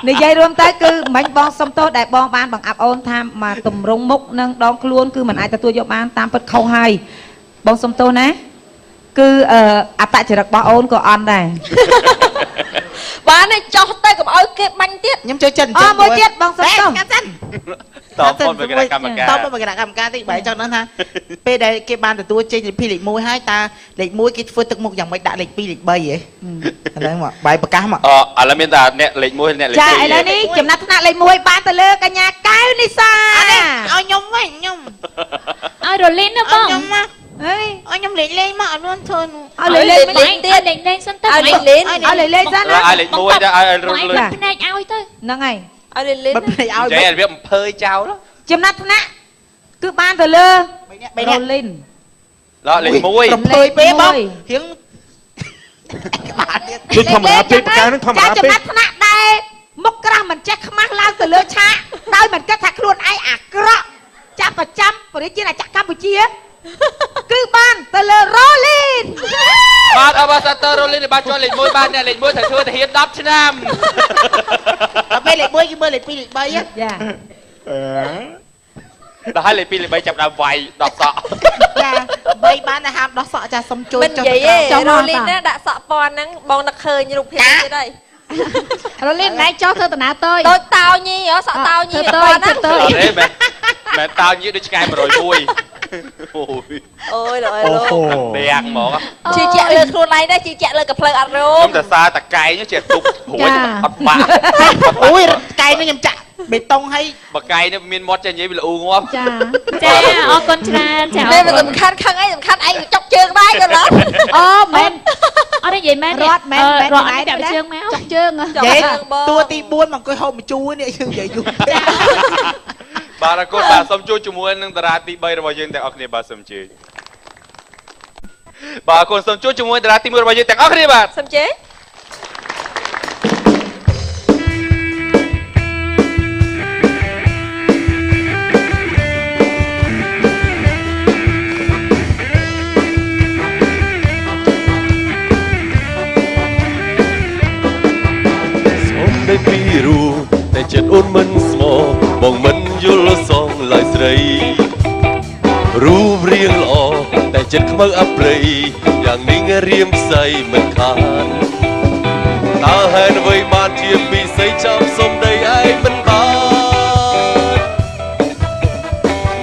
និយាយរួមទៅគឺមិញបងសុំទោសដែលបងបានបង្អាប់អូនថាមកតម្រង់មុខនិងដងខ្លួនគឺមិនអាចទទួលយកបានតាមពិតខុសហើយបងសុំទោសណាគឺអត្តចរិតរបស់អូនក៏អន់ដែរ បានទេចោះទៅកុំឲ្យគេបាញ់ទៀត ខ្ញុំចូលចិត្ត អូមួយទៀតបងសុំទោស តបបងពីគណៈកម្មការ តបពីគណៈកម្មការទីបែរចង់ដឹងថាពេលដែលគេបានទទួលចេញលេខ2លេខ1ហើយតើលេខ1គេធ្វើទឹកមុខយ៉ាងម៉េចដាក់លេខ2លេខ3ហ៎ឥឡូវមកបាយប្រកាសមក ឥឡូវមានតែអ្នកលេខ1អ្នកលេខ2 ចាឥឡូវនេះចំណាត់ថ្នាក់លេខ1បានទៅលើកញ្ញាកៅនិសា ឲ្យខ្ញុំវិញខ្ញុំ ឲ្យរលីនណាបង ខ្ញុំមក អើយ ឲ្យខ្ញុំលេខលេងមកអត់មានធ្វើនោះ ឲ្យលេខមិនទៀត លេងសិនទៅ ឲ្យលេង ឲ្យលេខសិនណា ឲ្យលេខ1ទៅឲ្យរលីន ភ្នែកឲ្យទៅ ហ្នឹងហើយ ឲ្យលេង បិទភ្នែកឲ្យ ចេះឲ្យវាអំភើចោល ចំណាត់ថ្នាក់គឺបានទៅលើ 3 រ នាក់ លីន ឡើលេខ1 រំភើយពេកបងរៀង ដូចធម្មតាពេកប្រការនឹងធម្មតា ចំ ពេក ណាត់ថ្នាក់ដែរមុខក្រាស់មិនចេះខ្មាស់ឡើងទៅលើឆាកដោយមិនគិតថាខ្លួនឯងអាក្រក់ចាប់ប្រចាំប្រជាជាតិអាចារ្យកម្ពុជា គឺបានទៅលើរលីន បាទអបអសាទ័ររលីនបានជាន់លេខ1បានអ្នកលេខ1ត្រូវធ្វើទាហាន10ឆ្នាំ ដល់ពេលលេខ1គេមើលលេខ2លេខ3 យ៉ា ដល់ហើយលេខ2លេខ3ចាប់ដើមវាយ10សក់ ចា3បានតែហាមដោះសក់ចាសុំជួយ មិននិយាយទេរលីនណាដាក់សក់ពណ៌ហ្នឹងបងនឹកឃើញរូបភាពទៀតហើយ រលីនណែចោះធ្វើតាណាតើយ ដូចតោញីសក់តោញីពណ៌ហ្នឹង អត់ទេមែនតោញីដូចឆ្កែ101 អូយលោកអើយ អូ លោក ហូ ដាំងហ្មង ជឿជាក់លើខ្លួនឯងដែរជឿជាក់លើកាភ្លើអត់រោ ខ្ញុំ ម តែសារតកែងចេះទុបរួចអត់បាក់ អូយកែនេះខ្ញុំចាក់បេតុងឲ្យ បកែនេះមានមាត់ចេះនិយាយវាល្អូងាប់ ចាអរគុណច្រើនចា តែមិនសំខាន់ខឹងអីសំខាន់ឯងចុកជើងដែរក៏ឡើយ អូមែន អត់និយាយមែន រត់មែន រត់ដាក់ជើងមកចុកជើង ចុក និយាយ ជើងបង តួទី4មកអង្គុយហូបម្ជូរនេះយើងនិយាយយូរ បាទអរគុណបាទសូមជួយជាមួយនឹងតារាទី3របស់យើងទាំងអស់គ្នាបាទសូមជឿបាទអរគុណសូមជួយជាមួយតារាទី1របស់យើងទាំងអស់គ្នាបាទ សំជេ សូមได้ពីរូតែចិត្តអូនមិនស្មោះបងមិនយល់សងឡើយស្រីរូបរាងល្អតែចិត្តខ្មៅអប្រិយយ៉ាងនេះរៀមផ្សៃមិនខានតើហេតុអ្វីបានជាពិសីចាំសុំដីឯងមិនបាន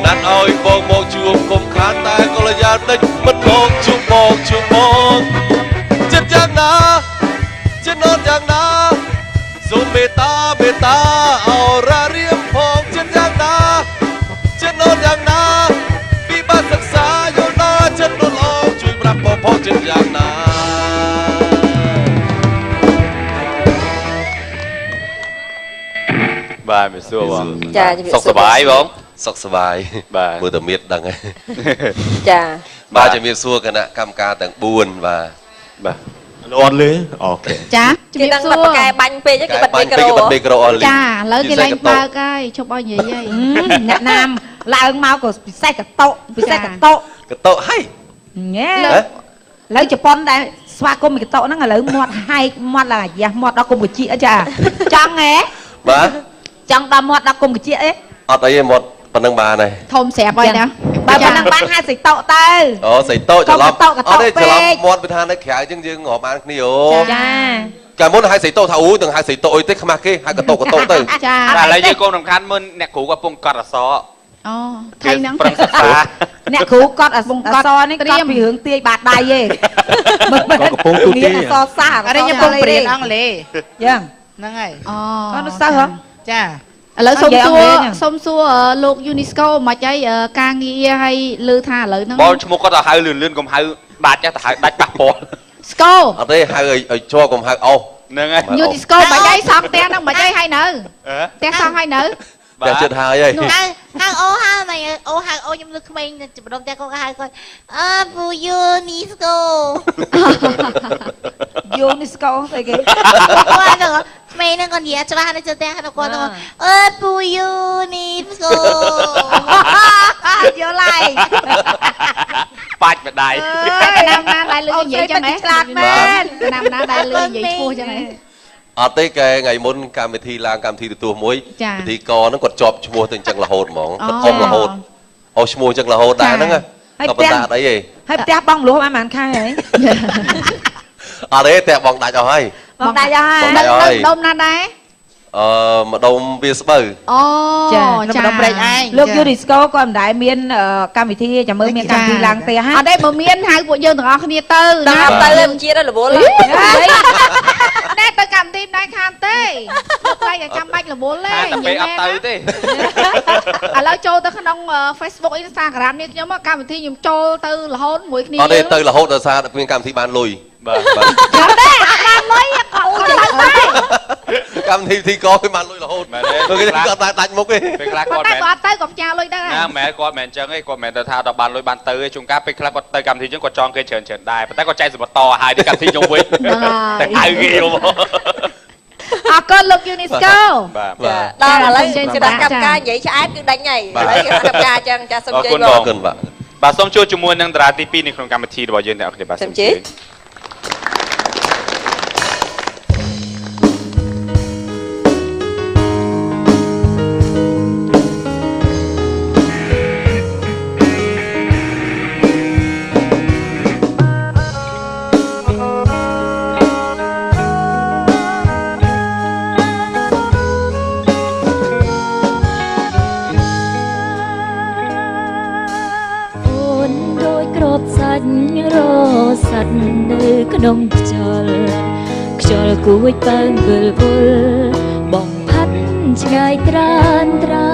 ណាត់ឲ្យបងមកជួបគុំខានតែកលយាតិចមិនមកជួបបងចិត្តយ៉ាងណាចិត្តនន់យ៉ាងណាសូមមេត្តាអររៀមផងចិត្តយ៉ាងណាចិត្តនន់យ៉ាងណាពីបានសិក្សាយល់ដល់ចិត្តនន់ល្អជួយប្រាប់បងផងចិត្តយ៉ាងណា បាទមេសួរបង ចាជំរាប សុខសប្បាយបង សុខសប្បាយ បាទ មើលតែមៀតដឹងហើយ ចា បាទជំរាបសួរគណៈកម្មការទាំង4បាទ បាទ អត់លេអូខេ ចាជំ គេ រាប ដឹង សួ បាត់ រ ប៉កែបាញ់ពេកគេបាត់មីក្រូ គេបិទមីក្រូអស់លី ចាឥឡូវគេឡើងបើកហើយជប់ឲ្យនិយាយហើយអ្នកណាមឡើងមកក៏ពិសេសកតុពិសេសកតុ កតោហៃ ញ៉ែឥឡូវជប៉ុនដែលស្វាគមន៍មីកតុហ្នឹងឥឡូវមាត់ហែកមាត់ឡើងអាយ៉ាស់មាត់ដល់គុំកជាចាចង់ហ៎ បាទ ចង់ដល់មាត់ដល់គុំកជាអី អត់អីទេមាត់ប៉ុណ្ណឹងបានហើយ ធំស្រាប់ហើយណាបើប៉ុណ្ណឹងបាន50តុទៅ អូសៃតោច្រឡំ កតុ អត់ទេច្រឡំ ពេក មាត់វាថានៅក្រៅអញ្ចឹងយើងរកបានគ្នាអូ ចា កាលមុនហៅសៃតោថាអូទាំងហៅសៃតោអុយទេខ្មាស់គេហៅកតោទៅ ចា តែឥឡូវយើងកូនសំខាន់មើលអ្នកគ្រូគាត់ពងកត់អសរ អូ ថៃហ្នឹងប្រឹងសិក្សា អ្នកគ្រូកត់អសនេះកត់ពីរឿងទាយបាតដៃទេមិន កំពុងទូទាយ អសរសា អរិញខ្ញុំពងព្រៀនអង់គ្លេស យ៉ាង ហ្នឹងហើយ អូគាត់សិស្សហ៎ ចា ឥឡូវសុំសួរលោក UNESCO មិនអីការងារឲ្យលើថាឥឡូវហ្នឹង បងឈ្មោះគាត់ទៅហៅលឿនកុំហៅបាច់ចេះទៅហៅដាច់ប៉ះពាល់ ស្កូ អត់ទេហៅឲ្យជាប់កុំហៅអោស ហ្នឹងហើយ UNESCO មិនអីសង់ផ្ទះហ្នឹងមិនអីឲ្យនៅ អឺ ផ្ទះសង់ឲ្យនៅ ប តែចិត្តហើយហី ហៅអូហៅម៉េចអូហៅអូខ្ញុំលើក្មេងម្ដងតែគាត់ហៅគាត់អើពូយូនីស្កូ យូនីស្កូស្អីគេ គាត់ហ្នឹងក្មេងហ្នឹងគាត់និយាយច្បាស់នៅចិត្តតែគាត់អើពូយូនីស្កូ យកឡៃ បាច់ម្ដាយ ឆ្នាំណាដែលលឺនិយាយចឹងហ៎ឆ្លាតមែនឆ្នាំណាដែលលឺនិយាយឈ្មោះចឹងហ៎ អត់ទេកែថ្ងៃមុនកម្មវិធីឡើងកម្មវិធីទទួលមួយពិធីកហ្នឹងគាត់ជាប់ឈ្មោះទៅអញ្ចឹងរហូតហ្មងគាត់អុំរហូតអុំឈ្មោះអញ្ចឹងរហូតដែរហ្នឹងក៏ប៉ុន្តែអត់អីទេ ហើយផ្ទះបងលួសបានប៉ុន្មានខែហើយ អត់ទេតែបងដាច់អស់ហើយ បងដាច់អស់ហើយដុំណាដែរ ម្ដុំវាស្បូវ អូចាម្ដុំព្រែកឯងលោកយូរីស្កូក៏មិនដែរមានកម្មវិធីចាំមើលមានកម្មវិធីឡើងផ្ទះហ่าអត់ទេបើមានហៅពួកយើងទាំងអស់គ្នាទៅណា ទៅមិនជាតិរវល់ តែទៅកម្មវិធីដែរខានទេលោកខ្លាចឲ្យចាំបាច់រវល់ទេ តែពេលអត់ទៅទេ ឥឡូវចូលទៅក្នុង Facebook Instagram នេះខ្ញុំកម្មវិធីខ្ញុំចូលទៅរហូតមួយគ្នា អត់ទេទៅរហូតដល់សារមានកម្មវិធីបានលុយ បាទ អត់ទេអត់បានលុយក៏ទៅដែរ កម្មវិធីកគេបានលុយរហូតទៅគេគាត់ដាច់មុខទេ ពេលខ្លះគាត់ តែគាត់ទៅក៏ផ្ញើលុយដែរ ណាមែនគាត់មិនអញ្ចឹងទេគាត់មិនទៅថាដល់បានលុយបានទៅទេជួនកាលពេលខ្លះគាត់ទៅកម្មវិធីអញ្ចឹងគាត់ចង់គេច្រើនដែរប៉ុន្តែគាត់ចែកសម្បត្តិតឲ្យទីកម្មវិធីខ្ញុំវិញតែហៅគេយកមក អរគុណលោកយូនីស្កូ បាទ ដល់ឥឡូវចេញស្ដាប់កម្មការនិយាយឆ្អែតគឺដេញហើយឥឡូវកម្មការអញ្ចឹងចាសុំជ័យ អរគុណបាទ បាទសូមជួបជាមួយនឹងតារាទី2នៅក្នុងកម្មវិធីរបស់យើងទាំងអស់គ្នាបាទសូមជឿ រស័ព្ទនៅក្នុងខ្យល់គួចពើវិលវល់បងផាត់ឆ្ងាយត្រានត្រា